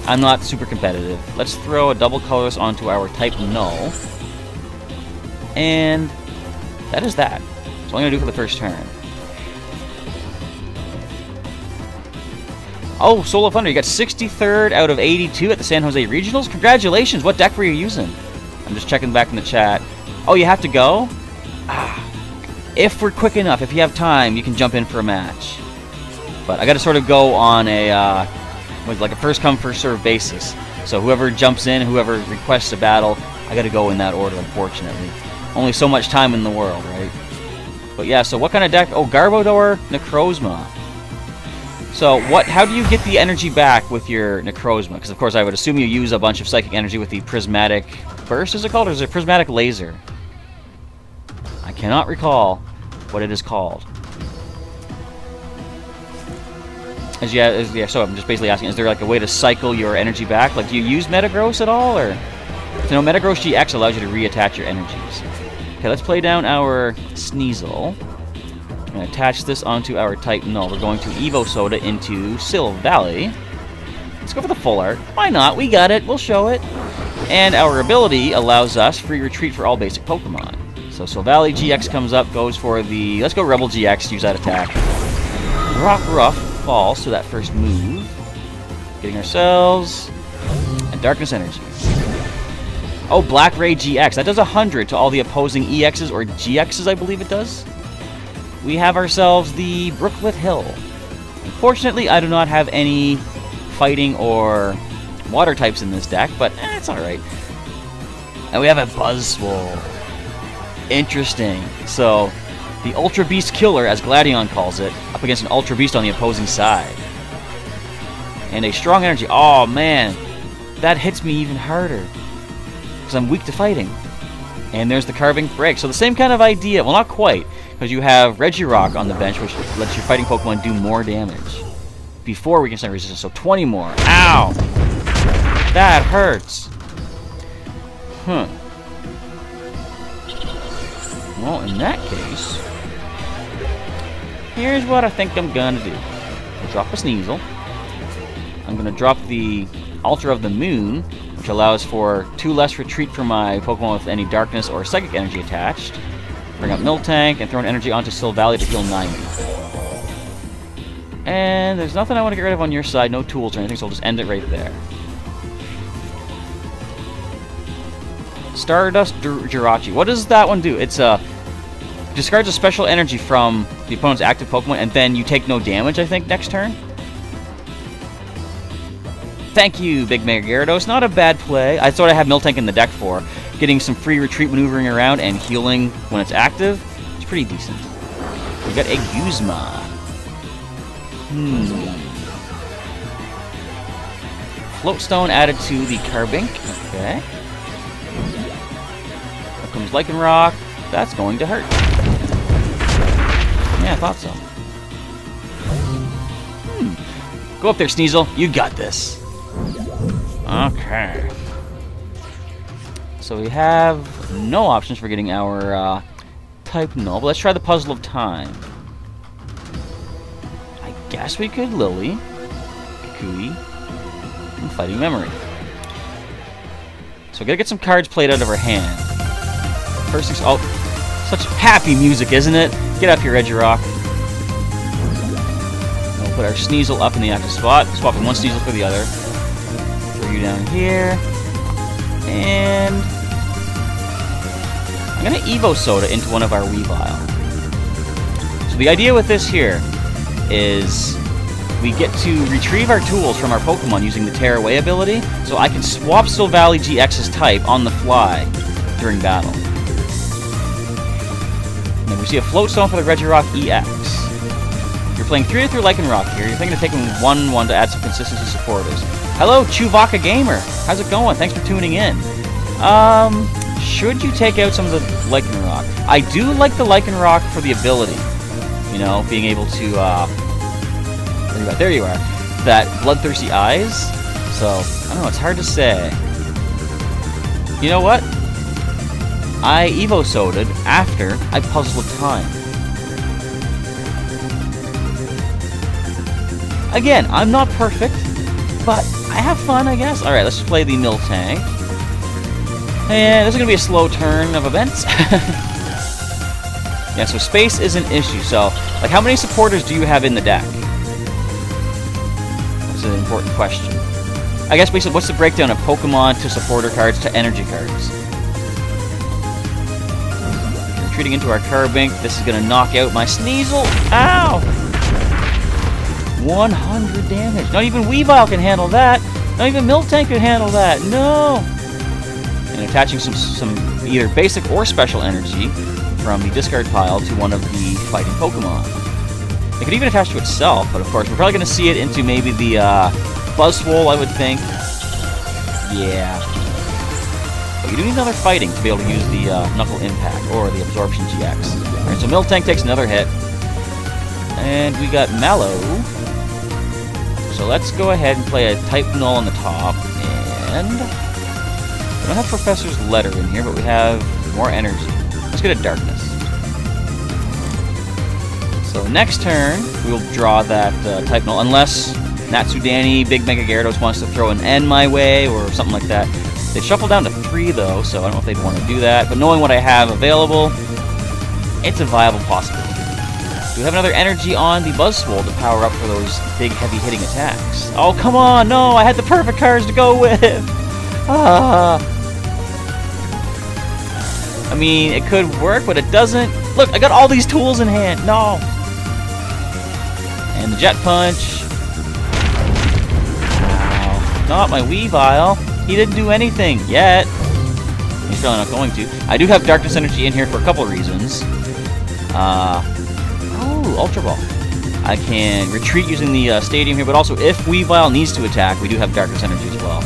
I'm not super competitive. Let's throw a double colorless onto our type Null. And that is that. That's what I'm going to do for the first turn. Oh, Soul of Thunder, you got 63rd out of 82 at the San Jose Regionals. Congratulations. What deck were you using? I'm just checking back in the chat. Oh, you have to go? If we're quick enough, if you have time, you can jump in for a match. But I got to sort of go on a with like a first come first serve basis. So whoever jumps in, whoever requests a battle, I got to go in that order. Unfortunately, only so much time in the world, right? But yeah. So what kind of deck? Oh, Garbodor, Necrozma. So what? How do you get the energy back with your Necrozma? Because of course I would assume you use a bunch of psychic energy with the Prismatic Burst. Is it called, or is it Prismatic Laser? I cannot recall what it is called. So I'm just basically asking, is there like a way to cycle your energy back? Like, do you use Metagross at all, or? So no, Metagross-GX allows you to reattach your energies. Okay, let's play down our Sneasel. I'm going to attach this onto our type Null. We're going to Evo Soda into Silvally. Let's go for the full art. Why not? We got it. We'll show it. And our ability allows us free retreat for all basic Pokemon. So Silvally-GX comes up, goes for the... Let's go Rebel-GX, use that attack. Rock falls to that first move. Getting ourselves a Darkness Energy. Oh, Black Ray-GX. That does 100 to all the opposing EXs or GXs, I believe it does. We have ourselves the Brooklet Hill. Unfortunately, I do not have any fighting or water types in this deck, but it's alright. And we have a Buzzwole. Interesting. So, the Ultra Beast Killer, as Gladion calls it, up against an Ultra Beast on the opposing side. And a Strong Energy. Oh, man. That hits me even harder. Because I'm weak to fighting. And there's the Carving Break. So the same kind of idea. Well, not quite. Because you have Regirock on the bench, which lets your fighting Pokemon do more damage. Before we can send resistance. So 20 more. Ow! That hurts. Well, in that case, here's what I think I'm gonna do. I'll drop a Sneasel. I'm gonna drop the Altar of the Moon, which allows for 2 less retreat for my Pokemon with any darkness or psychic energy attached. Bring up Miltank and throw an energy onto Silvally to heal 90. And there's nothing I want to get rid of on your side, no tools or anything, so I'll just end it right there. Stardust Jirachi. What does that one do? It's discards a special energy from the opponent's active Pokemon, and then you take no damage, I think, next turn. Thank you, Big Mega Gyarados. Not a bad play. I thought I had Miltank in the deck for. Getting some free retreat maneuvering around and healing when it's active. It's pretty decent. We got a Guzma. Floatstone added to the Carbink. Okay. Here comes Lycanroc. That's going to hurt. Yeah, I thought so. Go up there, Sneasel. You got this. Okay. So we have no options for getting our type null, but let's try the Puzzle of Time. I guess we could Lily, Kukui, and Fighting Memory. So we gotta get some cards played out of our hand. First things, oh, such happy music, isn't it? Get up here, Regirock. We'll put our Sneasel up in the active spot, swapping one Sneasel for the other. Throw you down here, and I'm gonna Evo Soda into one of our Weavile. So the idea with this here is we get to retrieve our tools from our Pokemon using the Tear Away ability, so I can swap Silvally-GX's type on the fly during battle. And then we see a Floatstone for the Regirock EX. You're playing 3-3 Lycanroc here. You're thinking of taking 1-1 to add some consistency supporters. Hello, Chewbacca Gamer. How's it going? Thanks for tuning in. Should you take out some of the Lycanroc? I do like the Lycanroc for the ability. You know, being able to, there you are. That Bloodthirsty Eyes. So, I don't know, it's hard to say. You know what? I Evo Soda'd after I Puzzle of Time. Again, I'm not perfect, but I have fun, I guess. Alright, let's just play the Miltank. And this is going to be a slow turn of events. Yeah, so space is an issue. So, like, how many supporters do you have in the deck? That's an important question. I guess basically, what's the breakdown of Pokemon to supporter cards to energy cards? Retreating into our Carbink. This is going to knock out my Sneasel. Ow! 100 damage. Not even Weavile can handle that. Not even Miltank can handle that. No! And attaching some either basic or special energy from the discard pile to one of the fighting Pokemon. It could even attach to itself, but of course we're probably going to see it into maybe the Buzzwole, I would think. Yeah. But you do need another fighting to be able to use the Knuckle Impact or the Absorption GX. Alright, so Miltank takes another hit. And we got Mallow. So let's go ahead and play a Type Null on the top. And we don't have Professor's Letter in here, but we have more energy. Let's get a Darkness. So next turn, we'll draw that Type Null, unless Natsudani, Big Mega Gyarados wants to throw an N my way or something like that. They shuffle down to 3 though, so I don't know if they'd want to do that. But knowing what I have available, it's a viable possibility. Do we have another energy on the Buzzwole to power up for those big, heavy hitting attacks? Oh, come on! No, I had the perfect cards to go with! I mean, it could work, but it doesn't. Look, I got all these tools in hand. No! And the Jet Punch. Wow. Not my Weavile. He didn't do anything yet. He's probably not going to. I do have Darkness Energy in here for a couple reasons. Oh, Ultra Ball. I can retreat using the Stadium here, but also if Weavile needs to attack, we do have Darkness Energy as well.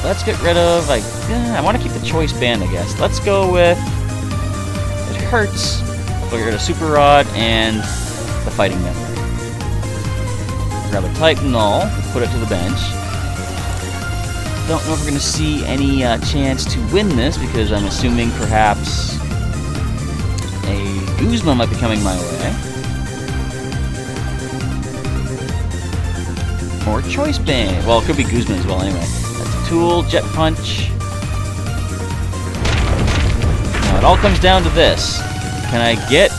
Let's get rid of, I want to keep the Choice Band, I guess. Let's go with, it hurts. We'll get rid of Super Rod and the Fighting Memory. Grab a Type Null, put it to the bench. don't know if we're going to see any chance to win this, because I'm assuming perhaps a Guzma might be coming my way. Or Choice Band. Well, it could be Guzman as well anyway. That's a Tool, Jet Punch. Now, it all comes down to this. Can I get,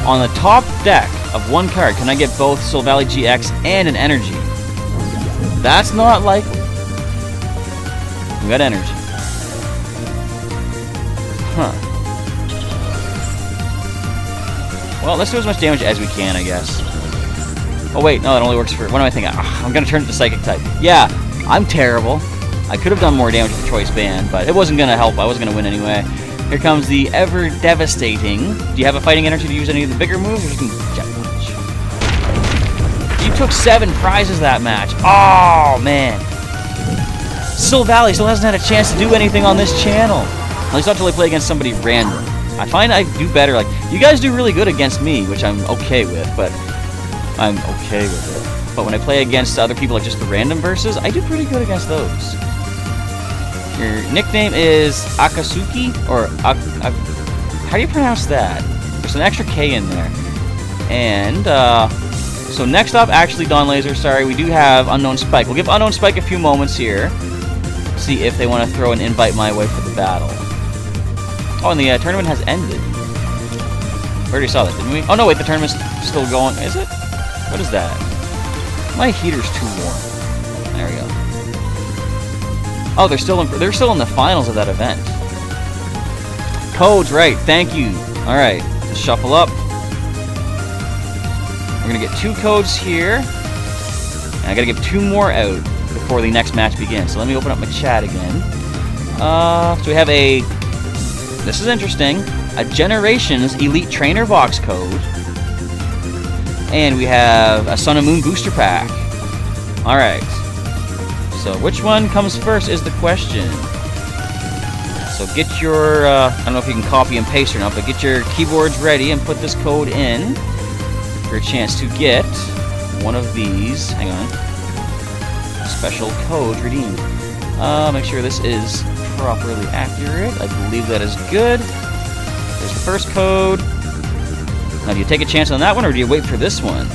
on the top deck of one card, can I get both Silvally-GX and an Energy? That's not likely. We got Energy. Huh. Well, let's do as much damage as we can, I guess. Oh wait, no, it only works for... What am I thinking? I'm gonna turn it to Psychic type. Yeah, I'm terrible. I could have done more damage with the Choice Band, but it wasn't gonna help. I wasn't gonna win anyway. Here comes the ever devastating. Do you have a fighting energy to use any of the bigger moves, or just Jet Punch? You took 7 prizes that match. Oh man. Silvally still hasn't had a chance to do anything on this channel. At least not until I play against somebody random. I find I do better. Like, you guys do really good against me, which I'm okay with, but I'm okay with it. But when I play against other people, like just the random versus, I do pretty good against those. Your nickname is Akatsuki, or how do you pronounce that? There's an extra K in there. And so next up, actually, Don Laser, sorry, we do have Unknown Spike. We'll give Unknown Spike a few moments here. See if they want to throw an invite my way for the battle. Oh, and the tournament has ended. We already saw that, didn't we? Oh no, wait, the tournament's still going. Is it? What is that? My heater's too warm. There we go. Oh, they're still in the finals of that event. Codes, right? Thank you. All right, let's shuffle up. We're gonna get 2 codes here, and I gotta give 2 more out before the next match begins. So let me open up my chat again. So we have a. This is interesting. A Generations Elite Trainer box code. And we have a Sun and Moon booster pack. Alright. So which one comes first is the question. So get your, I don't know if you can copy and paste or not, but get your keyboards ready and put this code in for a chance to get one of these. Hang on. Special code redeemed. Make sure this is properly accurate. I believe that is good. There's the first code. Now, do you take a chance on that one, or do you wait for this one?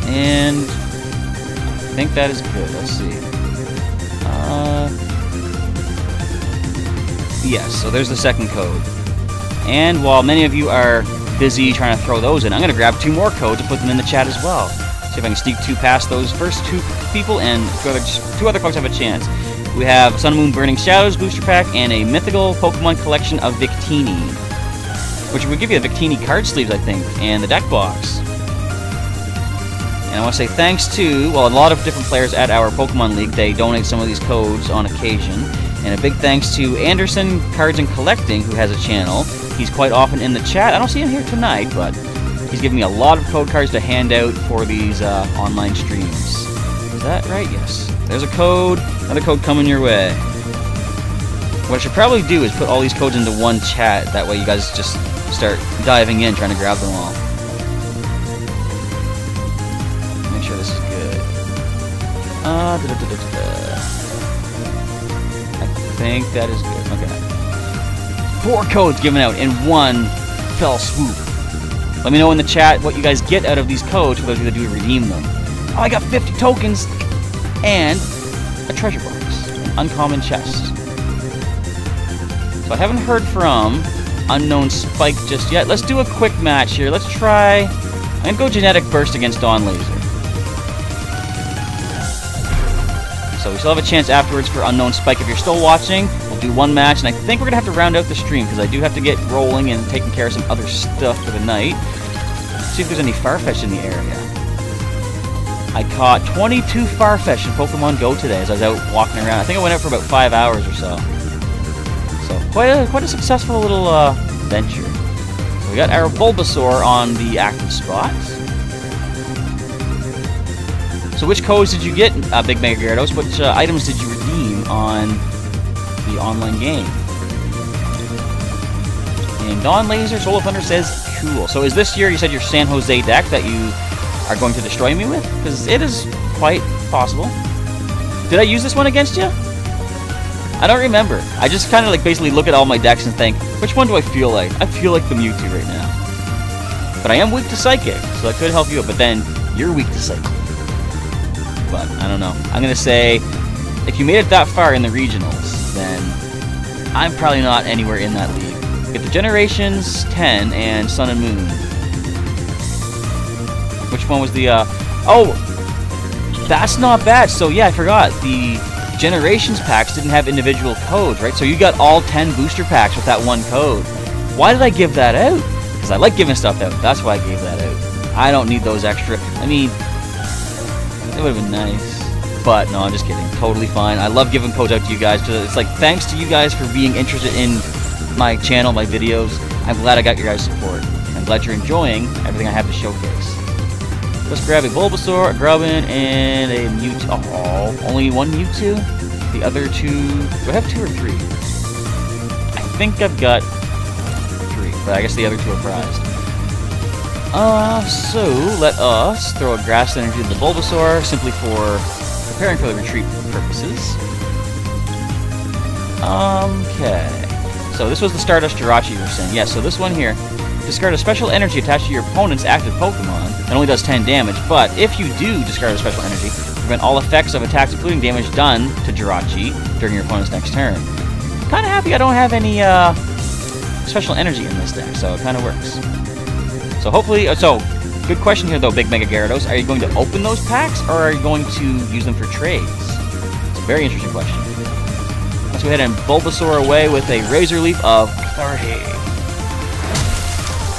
And I think that is good. Let's see. Yes, so there's the second code. And while many of you are busy trying to throw those in, I'm going to grab 2 more codes and put them in the chat as well. See if I can sneak 2 past those first 2 people, and 2 other folks have a chance. We have Sun and Moon Burning Shadows booster pack and a mythical Pokemon collection of Victini, which would give you the Victini card sleeves, I think, and the deck box. And I want to say thanks to, well, a lot of different players at our Pokemon League. They donate some of these codes on occasion. And a big thanks to Anderson Cards and Collecting, who has a channel. He's quite often in the chat. I don't see him here tonight, but he's giving me a lot of code cards to hand out for these online streams. Is that right? Yes. There's a code. Another code coming your way. What I should probably do is put all these codes into one chat. That way you guys just start diving in, trying to grab them all. Make sure this is good. I think that is good. Okay. 4 codes given out in one fell swoop. Let me know in the chat what you guys get out of these codes for those of you that do redeem them. Oh, I got 50 tokens and a treasure box, an uncommon chest. So I haven't heard from Unknown Spike just yet. Let's do a quick match here. Let's try. I'm gonna go Genetic Burst against Don Laser. So we still have a chance afterwards for Unknown Spike. If you're still watching, we'll do 1 match, and I think we're gonna have to round out the stream because I do have to get rolling and taking care of some other stuff for the night. Let's see if there's any Farfetch in the area. I caught 22 Farfetch in Pokemon Go today as I was out walking around. I think I went out for about 5 hours or so. So quite a successful little venture. So we got our Bulbasaur on the active spot. So which codes did you get, Big Mega Gyarados? Which items did you redeem on the online game? And Dawn Laser Soul of Thunder says, cool. So is this you said your San Jose deck that you are going to destroy me with? Because it is quite possible. Did I use this one against you? I don't remember. I just kind of like basically look at all my decks and think, which one do I feel like? I feel like the Mewtwo right now. But I am weak to Psychic, so that could help you out. But then, you're weak to Psychic. But, I don't know. I'm going to say, if you made it that far in the regionals, then I'm probably not anywhere in that league. Get the Generations 10 and Sun and Moon. Which one was the, oh! That's not bad. So, yeah, I forgot. The Generations packs didn't have individual codes, right? So you got all 10 booster packs with that one code. Why did I give that out? Because I like giving stuff out. That's why I gave that out. I don't need those extra. I mean, it would have been nice. But, no, I'm just kidding. Totally fine. I love giving codes out to you guys. It's like, thanks to you guys for being interested in my channel, my videos. I'm glad I got your guys' support. I'm glad you're enjoying everything I have to showcase. Let's grab a Bulbasaur, a Grubbin, and a Mewtwo. Oh, only one Mewtwo? The other two... Do I have 2 or 3? I think I've got 3, but I guess the other 2 are prized. So let us throw a Grass Energy to the Bulbasaur, simply for preparing for the retreat purposes. Okay. So this was the Stardust Jirachi you were saying. Yeah, so this one here. Discard a special energy attached to your opponent's active Pokemon. It only does 10 damage, but if you do discard a special energy, prevent all effects of attacks, including damage done to Jirachi during your opponent's next turn. I'm kind of happy I don't have any special energy in this deck, so it kind of works. So hopefully, good question here though, Big Mega Gyarados. Are you going to open those packs, or are you going to use them for trades? It's a very interesting question. Let's go ahead and Bulbasaur away with a Razor Leaf of Authority.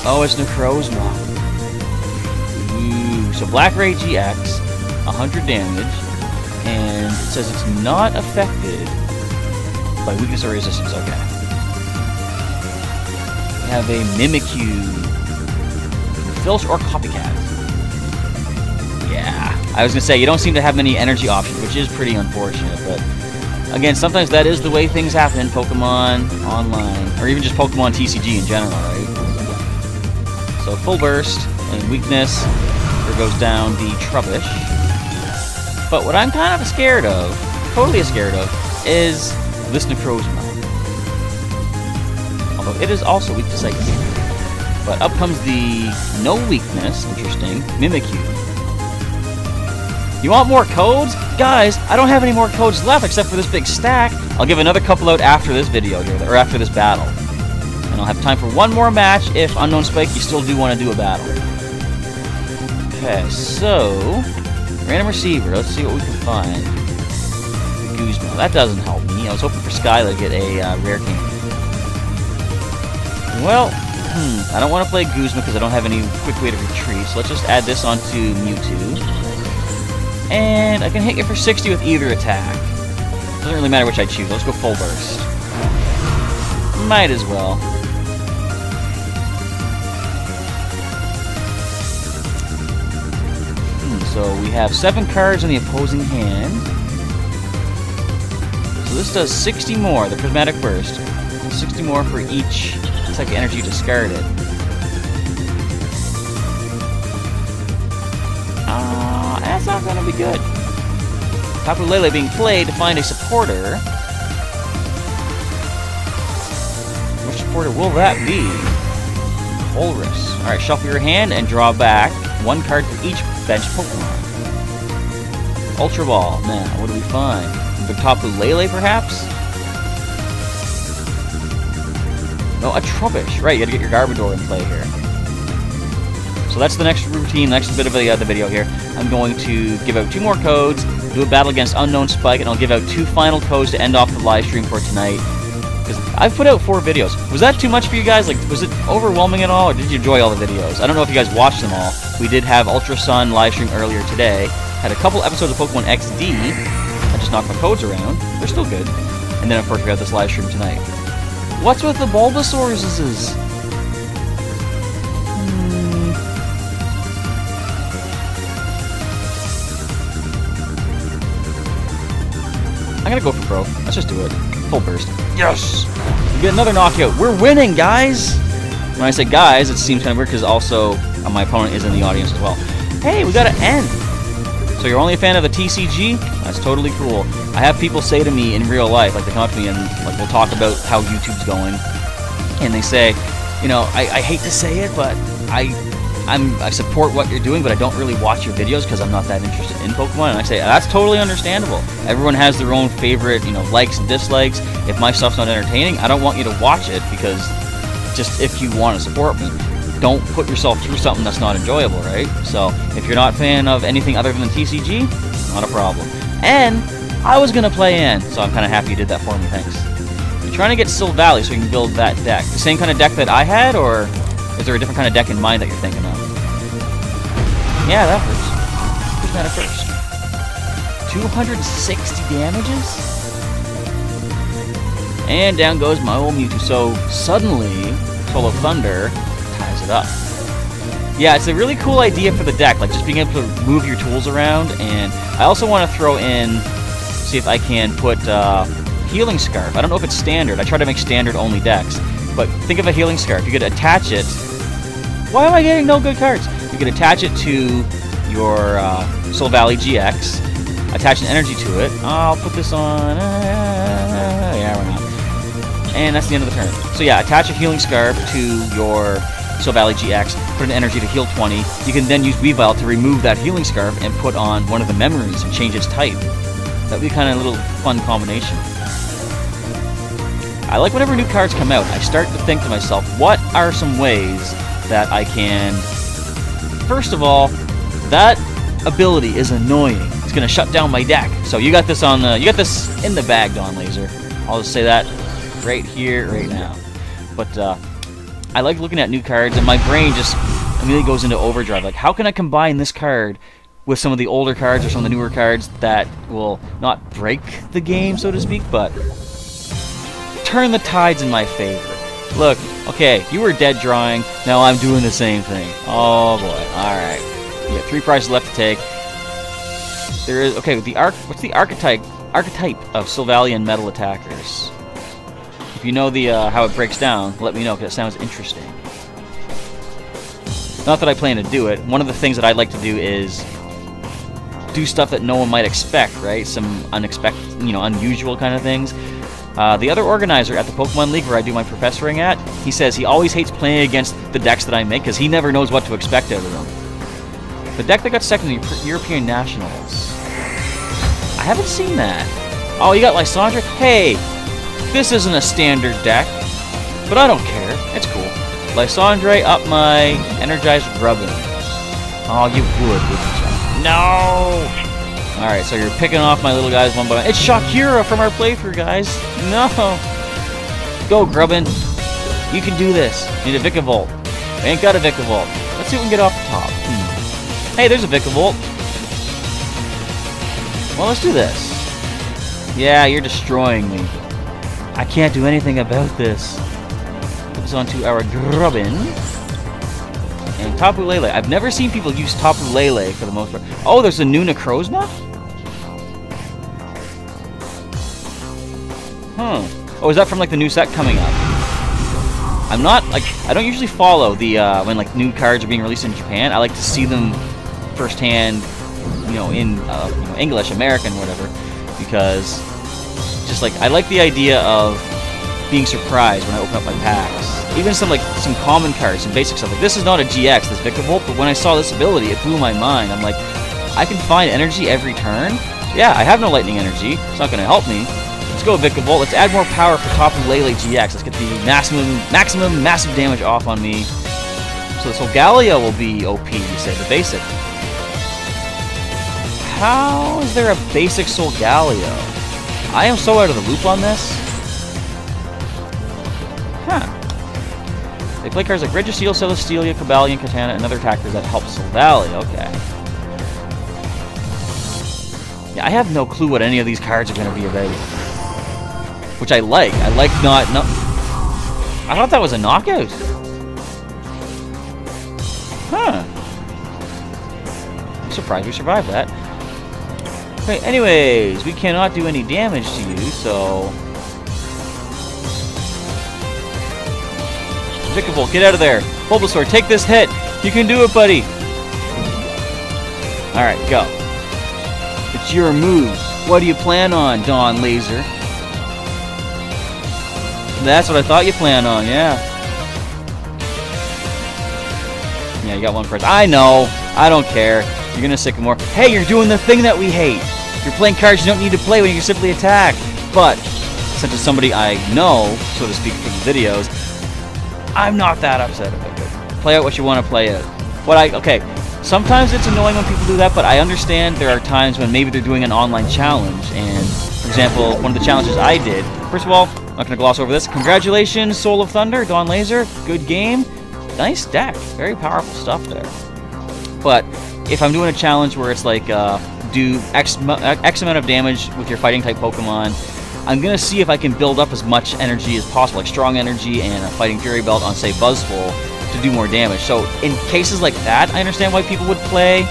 Oh, it's Necrozma. Ooh, so Black Ray GX, 100 damage, and it says it's not affected by weakness or resistance. Okay. We have a Mimikyu. Filch or Copycat. Yeah. I was going to say, you don't seem to have many energy options, which is pretty unfortunate, but again, sometimes that is the way things happen in Pokemon Online, or even just Pokemon TCG in general, right? So full burst and weakness, here goes down the Trubbish. But what I'm kind of scared of, totally scared of, is this Necrozma. Although it is also weak to Psychic. But up comes the no weakness, interesting, Mimikyu. You want more codes? Guys, I don't have any more codes left except for this big stack. I'll give another couple out after this video here, or after this battle. And I'll have time for one more match if, Unknown Spike, you still do want to do a battle. Okay, so... Random Receiver, let's see what we can find. Guzma, that doesn't help me. I was hoping for Skyla to get a rare candy. Well, I don't want to play Guzma because I don't have any quick way to retreat, so let's just add this onto Mewtwo. And I can hit you for 60 with either attack. Doesn't really matter which I choose. Let's go full burst. Might as well. So we have 7 cards in the opposing hand. So this does 60 more, the Prismatic Burst. 60 more for each psychic energy discarded. That's not going to be good. Tapu Lele being played to find a supporter. Which supporter will that be? Holris. Alright, shuffle your hand and draw back 1 card for each bench Pokemon. Ultra Ball. Now, what do we find? The Tapu Lele, perhaps? No, a Trubbish. Right, you gotta get your Garbodor in play here. So that's the next routine, next bit of the video here. I'm going to give out 2 more codes, do a battle against Unknown Spike, and I'll give out 2 final codes to end off the live stream for tonight. Because I've put out 4 videos. Was that too much for you guys? Like, was it overwhelming at all, or did you enjoy all the videos? I don't know if you guys watched them all. We did have Ultra Sun live stream earlier today. Had a couple episodes of Pokemon XD. I just knocked my codes around. They're still good. And then, of course, we got this live stream tonight. What's with the Bulbasauruses? I'm gonna go for Pro. Let's just do it. Full burst. Yes! We get another knockout. We're winning, guys! When I say guys, it seems kind of weird because also my opponent is in the audience as well. Hey, we got an N! So you're only a fan of the TCG? That's totally cool. I have people say to me in real life, like they come up to me and like we'll talk about how YouTube's going, and they say, you know, I hate to say it, but I support what you're doing, but I don't really watch your videos because I'm not that interested in Pokemon. And I say that's totally understandable. Everyone has their own favorite, you know, likes and dislikes. If my stuff's not entertaining, I don't want you to watch it, because just if you want to support me, don't put yourself through something that's not enjoyable, right? So if you're not a fan of anything other than TCG, not a problem. And I was gonna play in, so I'm kind of happy you did that for me. Thanks. You're trying to get Silvally so you can build that deck. The same kind of deck that I had, or is there a different kind of deck in mind that you're thinking of? Yeah, that hurts. Who's that at first? 260 damages? And down goes my old Mewtwo. So suddenly, Soul of Thunder ties it up. Yeah, it's a really cool idea for the deck, like just being able to move your tools around. And I also want to throw in, see if I can put Healing Scarf. I don't know if it's standard. I try to make standard only decks. But think of a Healing Scarf. You could attach it. Why am I getting no good cards? You could attach it to your Silvally-GX, attach an energy to it. I'll put this on. Yeah, we're not. And that's the end of the turn. So yeah, attach a Healing Scarf to your Silvally-GX, put an energy to heal 20. You can then use Weavile to remove that Healing Scarf and put on one of the memories and change its type. That would be kind of a little fun combination. I like whenever new cards come out, I start to think to myself, what are some ways that I can... First of all, that ability is annoying. It's gonna shut down my deck. So you got this on the, you got this in the bag, Don Laser. I'll just say that right here, right now. But I like looking at new cards, and my brain just immediately goes into overdrive. Like, how can I combine this card with some of the older cards or some of the newer cards that will not break the game, so to speak, but turn the tides in my favor. Look, okay, you were dead drawing. Now I'm doing the same thing. Oh boy. All right. You got 3 prizes left to take. There is okay. The what's the archetype of Silvally and Metal attackers? If you know the how it breaks down, let me know, because it sounds interesting. Not that I plan to do it. One of the things that I'd like to do is do stuff that no one might expect, right? Some unexpected, you know, unusual kind of things. The other organizer at the Pokemon League where I do my professoring at, he says he always hates playing against the decks that I make because he never knows what to expect out of them. The deck that got second in the European Nationals. I haven't seen that. Oh, you got Lysandre? Hey, this isn't a standard deck, but I don't care. It's cool. Lysandre up my Energized Grubbin. Oh, you would, wouldn't you? No! Alright, so you're picking off my little guys one by one. It's Shakira from our playthrough, guys. No! Go, Grubbin. You can do this. Need a Vikavolt. I ain't got a Vikavolt. Let's see if we can get off the top. Hey, there's a Vikavolt. Well, let's do this. Yeah, you're destroying me. I can't do anything about this. Put this onto our Grubbin. And Tapu Lele. I've never seen people use Tapu Lele for the most part. Oh, there's a new Necrozma? Huh. Oh, is that from like the new set coming up? I'm not like I don't usually follow the when like new cards are being released in Japan. I like to see them firsthand, you know, in you know, English, American, whatever, because just like I like the idea of being surprised when I open up my packs. Even some common cards, some basic stuff. Like this is not a GX, this Vikavolt, but when I saw this ability, it blew my mind. I'm like, I can find energy every turn. Yeah, I have no lightning energy. It's not going to help me. Let's go Vikavolt. Let's add more power for Tapu Lele GX. Let's get the maximum massive damage off on me. So the Solgaleo will be OP, you say, the basic. How is there a basic Solgaleo? I am so out of the loop on this. Huh. They play cards like Registeel, Celesteela, Cobalion, Katana, and other attackers that help Silvally. Okay. Yeah, I have no clue what any of these cards are going to be about. Which I like. I like not... No, I thought that was a knockout. Huh. I'm surprised we survived that. Okay, anyways, we cannot do any damage to you, so... Vikavolt, get out of there. Bulbasaur, take this hit. You can do it, buddy. Alright, go. What's your move? What do you plan on, Dawn Laser? That's what I thought you planned on, yeah. Yeah, you got one person. I know. I don't care. You're gonna Sycamore. Hey, you're doing the thing that we hate. You're playing cards you don't need to play when you can simply attack. But, since it's somebody I know, so to speak, from the videos, I'm not that upset about it. Play out what you want to play out. Okay, sometimes it's annoying when people do that, but I understand there are times when maybe they're doing an online challenge, and, for example, one of the challenges I did, first of all, I'm not going to gloss over this. Congratulations, Soul of Thunder, Dawn Laser, good game. Nice deck, very powerful stuff there. But if I'm doing a challenge where it's like, do X amount of damage with your fighting type Pokemon, I'm going to see if I can build up as much energy as possible, like strong energy and a fighting fury belt on, say, Buzzwole, to do more damage. So in cases like that, I understand why people would play,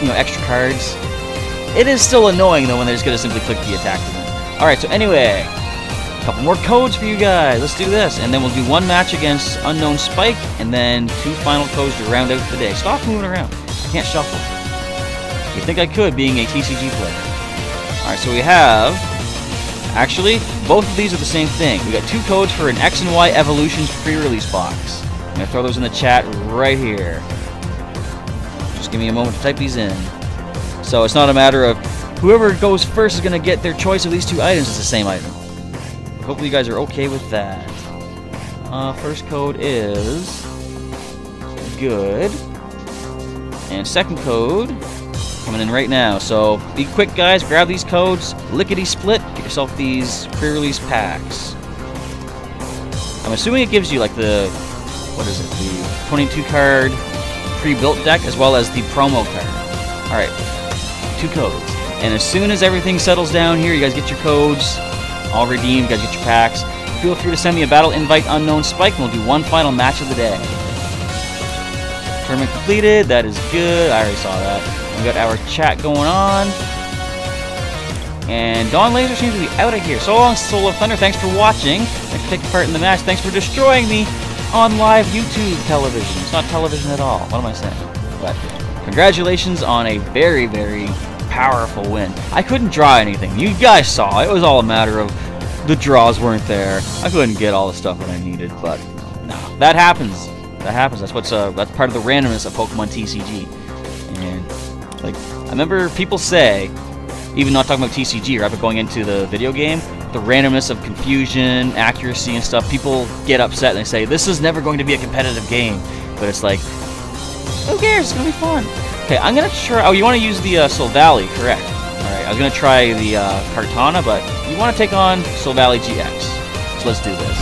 extra cards. It is still annoying, though, when they're just going to simply click the attack button. Alright, so anyway, a couple more codes for you guys. Let's do this. And then we'll do one match against Unknown Spike, and then 2 final codes to round out the day. Stop moving around. I can't shuffle. You'd think I could, being a TCG player. Alright, so we have... Actually, both of these are the same thing. We got 2 codes for an X and Y Evolutions pre-release box. I'm going to throw those in the chat right here. Just give me a moment to type these in. So it's not a matter of whoever goes first is going to get their choice of these 2 items. It's the same item. Hopefully you guys are okay with that. First code is... good. And second code... coming in right now. So be quick, guys. Grab these codes. Lickety-split. Get yourself these pre-release packs. I'm assuming it gives you like the... what is it? The 22-card pre-built deck as well as the promo card. Alright. 2 codes. And as soon as everything settles down here, you guys get your codes all redeemed. You guys get your packs. Feel free to send me a battle invite, Unknown Spike, and we'll do one final match of the day. Tournament completed. That is good. I already saw that. We got our chat going on. And Dawn Laser seems to be out of here. So long, Soul of Thunder. Thanks for watching. Thanks for taking part in the match. Thanks for destroying me on live YouTube television. It's not television at all. What am I saying? But congratulations on a very, very powerful win. I couldn't draw anything. You guys saw. It was all a matter of the draws weren't there. I couldn't get all the stuff that I needed. But no, that happens. That happens. That's part of the randomness of Pokemon TCG. And like, I remember people say, even not talking about TCG, right, but going into the video game, the randomness of confusion, accuracy, and stuff, people get upset and they say, this is never going to be a competitive game. But it's like, who cares? It's going to be fun. Okay, I'm going to try... oh, you want to use the Silvally, correct. Alright, I was going to try the Kartana, but you want to take on Silvally-GX. So let's do this.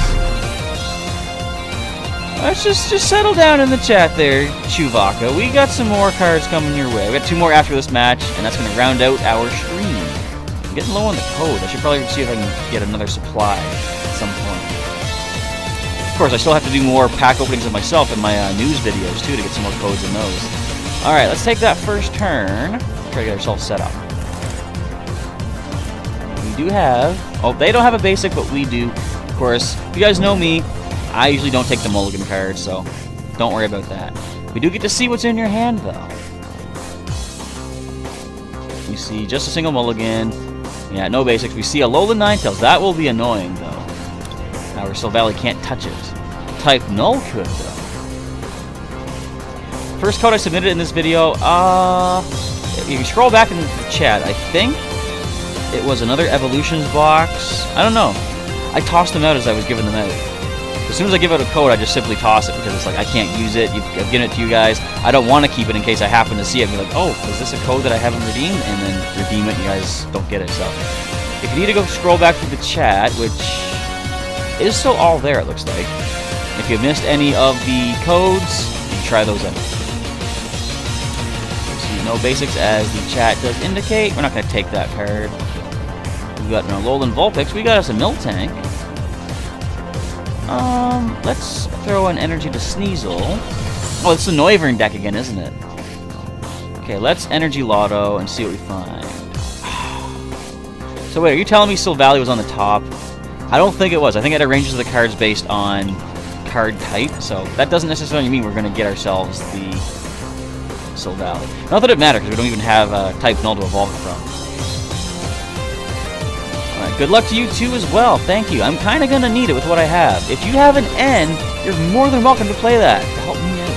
Let's just settle down in the chat there, Chewbacca. We got some more cards coming your way. We got 2 more after this match, and that's going to round out our stream. I'm getting low on the code. I should probably see if I can get another supply at some point. Of course, I still have to do more pack openings of myself in my news videos, too, to get some more codes in those. Alright, let's take that first turn. Try to get ourselves set up. We do have... oh, they don't have a basic, but we do. Of course, if you guys know me, I usually don't take the mulligan cards, so don't worry about that. We do get to see what's in your hand, though. We see just a single mulligan. Yeah, no basics. We see Alolan Ninetales. That will be annoying, though. Our Silvally can't touch it. Type Null could, though. First code I submitted in this video, if you scroll back in the chat, I think it was another Evolutions box. I don't know. I tossed them out as I was giving them out. As soon as I give out a code, I just simply toss it because it's like, I can't use it. I've given it to you guys. I don't want to keep it in case I happen to see it and be like, oh, is this a code that I haven't redeemed? And then redeem it and you guys don't get it. So if you need to go scroll back through the chat, which is still all there, it looks like. If you missed any of the codes, you can try those out. See, no basics as the chat does indicate. We're not going to take that card. We got an Alolan Vulpix. We got us a Miltank. Let's throw an energy to Sneasel. Oh, it's the Noivern deck again, isn't it? Okay, let's Energy Lotto and see what we find. So wait, are you telling me Silvally was on the top? I don't think it was. I think it arranges the cards based on card type, so that doesn't necessarily mean we're going to get ourselves the Silvally. Not that it matters, because we don't even have type null to evolve it from. Alright, good luck to you too as well. Thank you. I'm kind of going to need it with what I have. If you have an N, you're more than welcome to play that to help me out.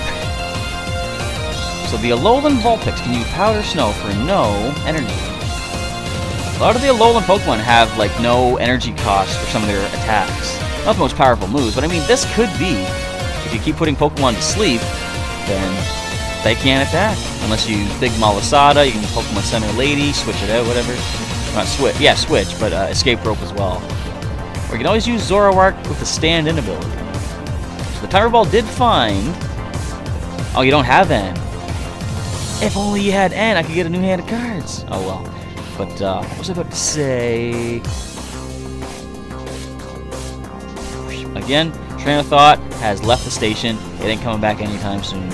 So the Alolan Vulpix can use Powder Snow for no energy. A lot of the Alolan Pokemon have, like, no energy cost for some of their attacks. Not the most powerful moves, but I mean, this could be, if you keep putting Pokemon to sleep, then they can't attack. Unless you use Big Malasada, you can use Pokemon Center Lady, switch it out, whatever. Not switch, yeah, switch, but Escape Rope as well. Or you can always use Zoroark with the stand-in ability. So the Timer Ball did find... Oh, you don't have N. If only you had N, I could get a new hand of cards. Oh well. But, what was I about to say? Again, train of thought has left the station. It ain't coming back anytime soon.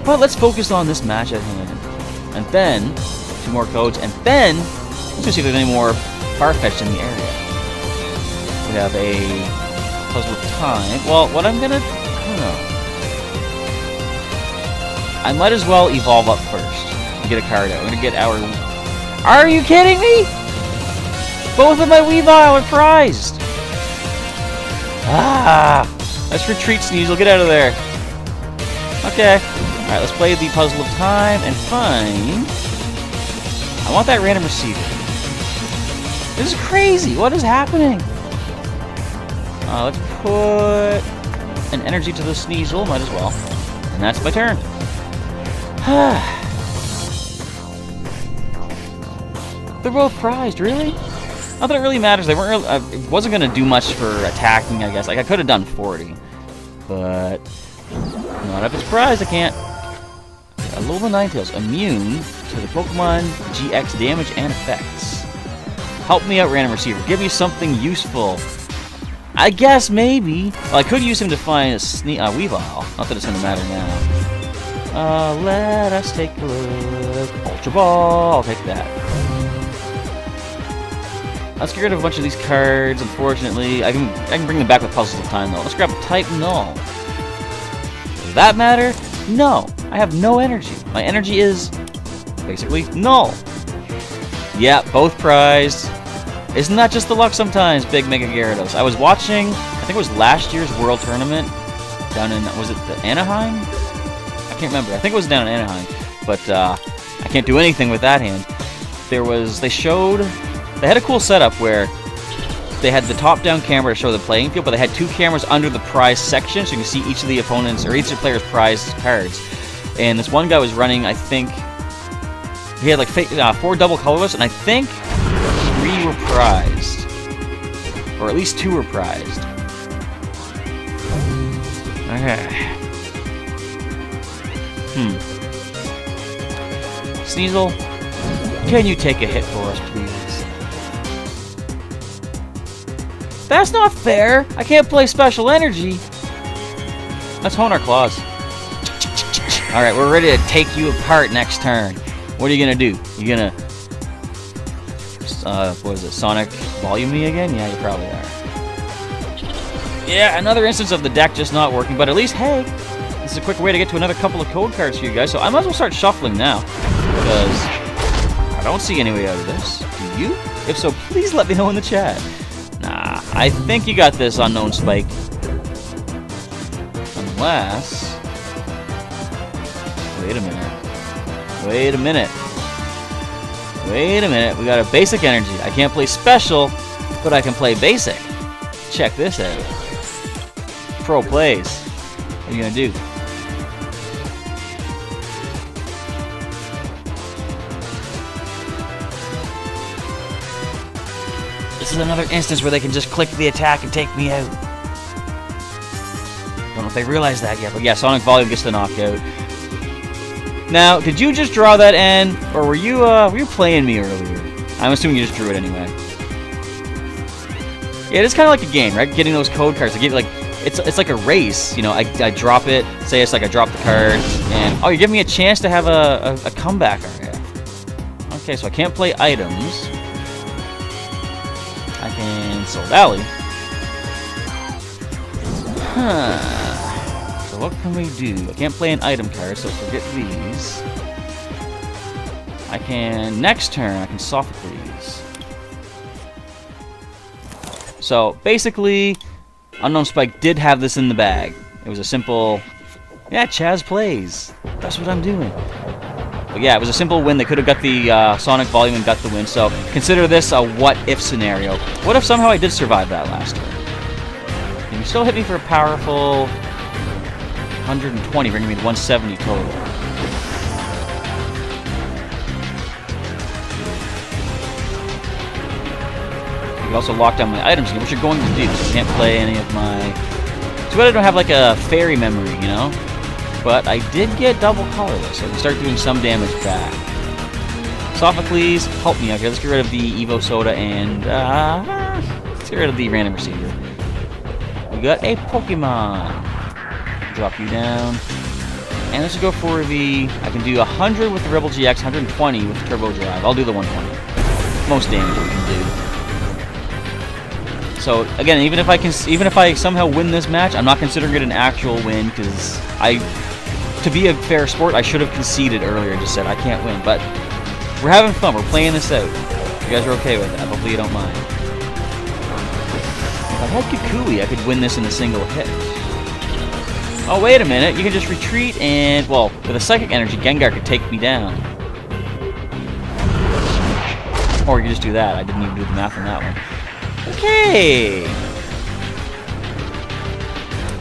But let's focus on this match at hand. And then, 2 more codes, and then, let's just see if there's any more Farfetch'd in the area. We have a Puzzle of Time. Well, what I'm gonna... I don't know. I might as well evolve up first. Get a card out. We're gonna get our... Are you kidding me? Both of my Weavile are prized! Ah! Let's retreat, Sneasel. Get out of there. Okay. Alright, let's play the Puzzle of Time and find... I want that random receiver. This is crazy! What is happening? Let's put an energy to the Sneasel. Might as well. And that's my turn. They're both prized, really? Not that it really matters. They weren't really, it wasn't going to do much for attacking, I guess. Like, I could have done 40. But, not if it's prized, I can't. Alolan Ninetales, immune to the Pokemon GX damage and effects. Help me out, random receiver. Give me something useful. I guess, maybe. Well, I could use him to find a Weavile. Not that it's going to matter now. Let us take a look. Ultra Ball. I'll take that. Let's get rid of a bunch of these cards, unfortunately. I can bring them back with Puzzles of Time, though. Let's grab a Type Null. Does that matter? No. I have no energy. My energy is basically null. Yeah, both prized. Isn't that just the luck sometimes, Big Mega Gyarados? I was watching, I think it was last year's World Tournament down in, was it the Anaheim? I can't remember. I think it was down in Anaheim. But I can't do anything with that hand. They had a cool setup where they had the top-down camera to show the playing field, but they had 2 cameras under the prize section, so you can see each of the opponents, or each of the players' prize cards. And this one guy was running, I think, he had like 4 double colorless, and I think 3 were prized. Or at least 2 were prized. Okay. Sneasel, can you take a hit for us, please? That's not fair! I can't play Special Energy! Let's hone our claws. Alright, we're ready to take you apart next turn. What are you gonna do? You gonna... what is it? Sonic Volume me again? Yeah, you probably are. Yeah, another instance of the deck just not working, but at least, hey, this is a quick way to get to another couple of code cards for you guys, so I might as well start shuffling now. Because I don't see any way out of this. Do you? If so, please let me know in the chat. Nah, I think you got this, Unknown Spike. Unless... Wait a minute. Wait a minute. Wait a minute. We got a basic energy. I can't play special, but I can play basic. Check this out. Pro plays. What are you gonna do? This is another instance where they can just click the attack and take me out. Don't know if they realize that yet, but yeah, Sonic Volume gets the knockout. Now, did you just draw that N, or were you playing me earlier? I'm assuming you just drew it anyway. Yeah, it is kind of like a game, right? Getting those code cards. Like it's like a race. You know, I drop it. Say it's like I drop the card, and oh, you're giving me a chance to have a comeback. Okay, so I can't play items. I can Silvally. Huh. what can we do? I can't play an item card, so forget these. I can, next turn, I can Sophocles. So, basically, Unknown Spike did have this in the bag. It was a simple, yeah, Chaz plays. That's what I'm doing. But yeah, it was a simple win. They could have got the Sonic Volume and got the win. So, consider this a what-if scenario. What if somehow I did survive that last turn? And you still hit me for a powerful 120, bringing me to 170 total. You can also lock down my items again, which you're going to do. So I can't play any of my... Too bad I don't have like a fairy memory, you know? But I did get double colorless, so I can start doing some damage back. Sophocles, help me out here. Let's get rid of the Evo Soda and... let's get rid of the random receiver. We got a Pokemon. Drop you down. And let's go for the... I can do 100 with the Rebel GX, 120 with the Turbo Drive. I'll do the 120. Most damage we can do. So again, even if I somehow win this match, I'm not considering it an actual win because to be a fair sport, I should have conceded earlier and just said I can't win. But we're having fun. We're playing this out. You guys are okay with that. Hopefully you don't mind. If I had Kukui, I could win this in a single hit. Oh wait a minute! You can just retreat and well, with a Psychic Energy, Gengar could take me down. Or you can just do that. I didn't even do the math on that one. Okay.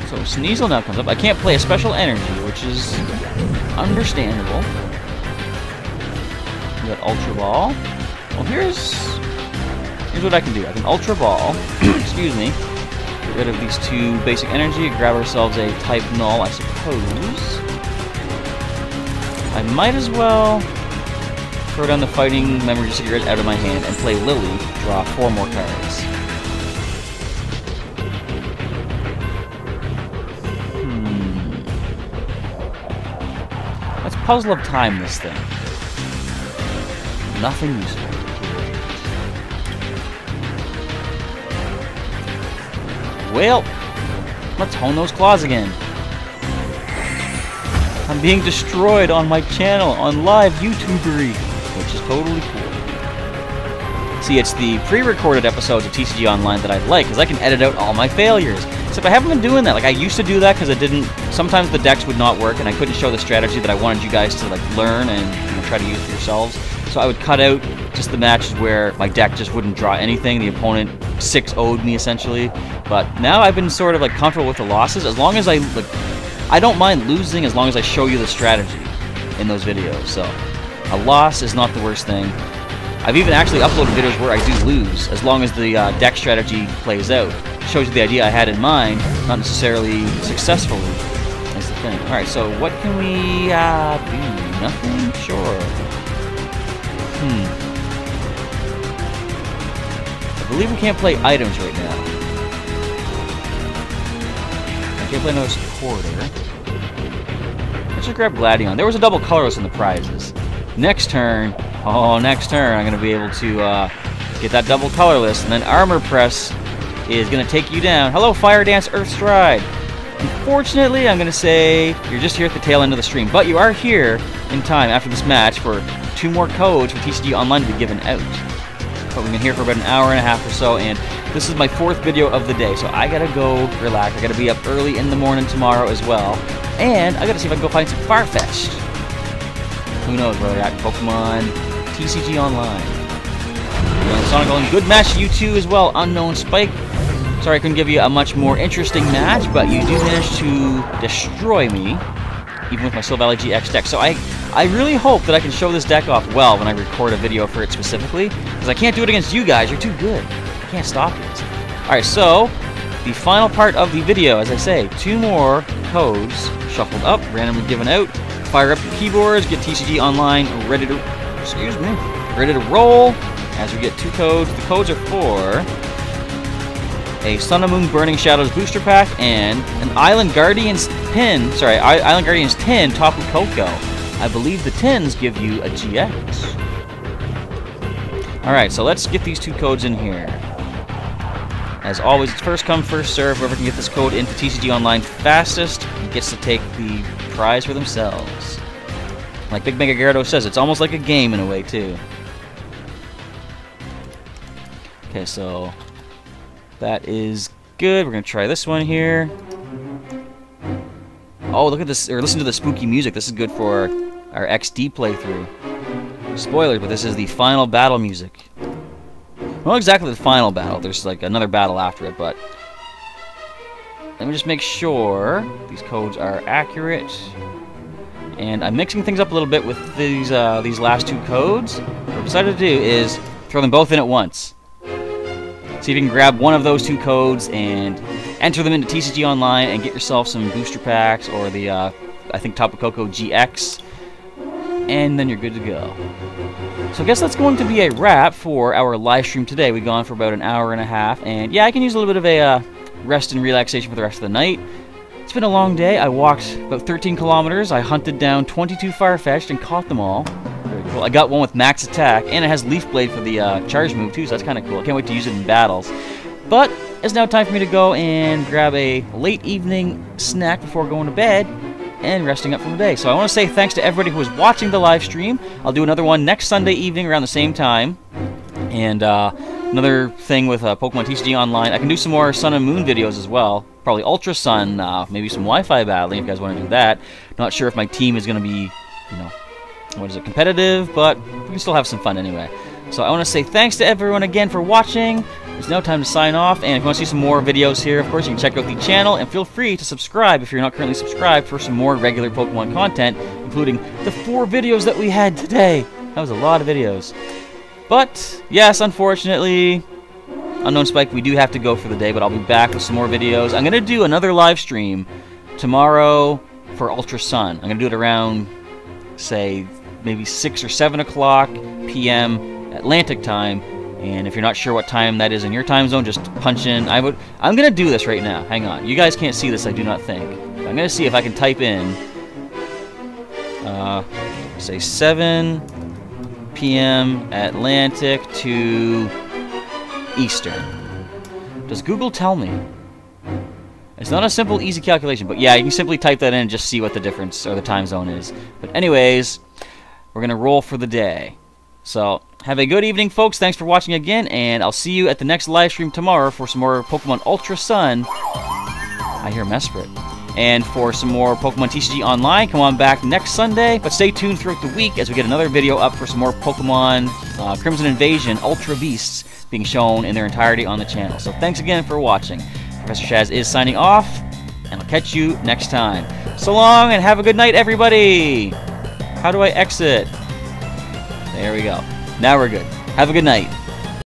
So Sneasel now comes up. I can't play a special energy, which is understandable. We got Ultra Ball. Well, here's what I can do. I can Ultra Ball. Excuse me. Get rid of these two basic energy. Grab ourselves a Type Null, I suppose. I might as well throw down the Fighting Memory just to get rid out of my hand and play Lily. Draw 4 more cards. Let's Puzzle of Time this thing. Nothing useful. Well, let's hone those claws again. I'm being destroyed on my channel on live YouTubery, which is totally cool. See, it's the pre-recorded episodes of TCG Online that I like, because I can edit out all my failures. Except I haven't been doing that. Like, I used to do that because I didn't... Sometimes the decks would not work, and I couldn't show the strategy that I wanted you guys to, like, learn and try to use for yourselves. So I would cut out just the matches where my deck just wouldn't draw anything. The opponent 6-0'd me, essentially. But now I've been sort of, like, comfortable with the losses. As long as I, like... I don't mind losing as long as I show you the strategy in those videos. So, a loss is not the worst thing. I've even actually uploaded videos where I do lose, as long as the deck strategy plays out. It shows you the idea I had in mind, not necessarily successfully. That's the thing. Alright, so what can we do? Nothing? Sure. I believe we can't play items right now. I can't play another supporter. Let's just grab Gladion. There was a double colorless in the prizes. Next turn, I'm going to be able to get that double colorless, and then Armor Press is going to take you down. Hello, Fire Dance, Earth Stride. Unfortunately, I'm going to say you're just here at the tail end of the stream, but you are here in time after this match for 2 more codes for TCG Online to be given out. But we've been here for about an hour and a half or so, and this is my 4th video of the day, so I gotta go relax. I gotta be up early in the morning tomorrow as well, and I gotta see if I can go find some Farfetch'd. Who knows where they're at in Pokemon TCG Online. Sonic Golden, good match to you two as well, Unknown Spike. Sorry I couldn't give you a much more interesting match, but you do manage to destroy me, even with my Silvally-GX deck. So I really hope that I can show this deck off well when I record a video for it specifically, because I can't do it against you guys. You're too good. I can't stop it. Alright, so the final part of the video, as I say, 2 more codes shuffled up, randomly given out. Fire up your keyboards, get TCG Online ready to roll as we get 2 codes. The codes are for a Sun and Moon Burning Shadows booster pack and an Island Guardians tin. Sorry, Island Guardians tin Tapu Koko. I believe the tins give you a GX. Alright, so let's get these 2 codes in here. As always, it's first come, first serve. Whoever can get this code into TCG Online fastest gets to take the prize for themselves. Like Big Mega Gyarados says, it's almost like a game in a way, too. Okay, so that is good. We're going to try this one here. Oh, look at this, or listen to the spooky music. This is good for our XD playthrough. Spoilers, but this is the final battle music. Not exactly the final battle. There's like another battle after it, but let me just make sure these codes are accurate. And I'm mixing things up a little bit with these last two codes. What I decided to do is throw them both in at once. See if you can grab one of those two codes and enter them into TCG Online and get yourself some booster packs or the, I think, Tapu Koko GX. And then you're good to go. So I guess that's going to be a wrap for our live stream today. We've gone for about an hour and a half. And yeah, I can use a little bit of a rest and relaxation for the rest of the night. It's been a long day. I walked about 13 kilometers. I hunted down 22 Farfetch'd and caught them all. Very cool. I got one with max attack, and it has Leaf Blade for the charge move too, so that's kind of cool. I can't wait to use it in battles. But it's now time for me to go and grab a late evening snack before going to bed and resting up from the day. So I want to say thanks to everybody who was watching the live stream. I'll do another one next Sunday evening around the same time. And another thing with Pokemon TCG Online, I can do some more Sun and Moon videos as well. Probably Ultra Sun, maybe some Wi-Fi battling if you guys want to do that. Not sure if my team is going to be, you know, what is it, competitive, but we can still have some fun anyway. So I want to say thanks to everyone again for watching. It's now time to sign off, and if you want to see some more videos here, of course, you can check out the channel, and feel free to subscribe if you're not currently subscribed for some more regular Pokemon content, including the 4 videos that we had today. That was a lot of videos. But, yes, unfortunately, Unknown Spike, we do have to go for the day, but I'll be back with some more videos. I'm going to do another live stream tomorrow for Ultra Sun. I'm going to do it around, say, maybe 6 or 7 o'clock p.m. Atlantic time. And if you're not sure what time that is in your time zone, just punch in. I'm going to do this right now. Hang on. You guys can't see this, I do not think. I'm going to see if I can type in, say 7 p.m. Atlantic to Eastern. Does Google tell me? It's not a simple, easy calculation, but yeah, you can simply type that in and just see what the difference or the time zone is. But anyways, we're going to roll for the day. So, have a good evening, folks. Thanks for watching again, and I'll see you at the next live stream tomorrow for some more Pokemon Ultra Sun. I hear Mesprit. And for some more Pokemon TCG Online, come on back next Sunday. But stay tuned throughout the week as we get another video up for some more Pokemon Crimson Invasion Ultra Beasts being shown in their entirety on the channel. So thanks again for watching. Professor Shaz is signing off, and I'll catch you next time. So long, and have a good night, everybody! How do I exit? There we go. Now we're good. Have a good night.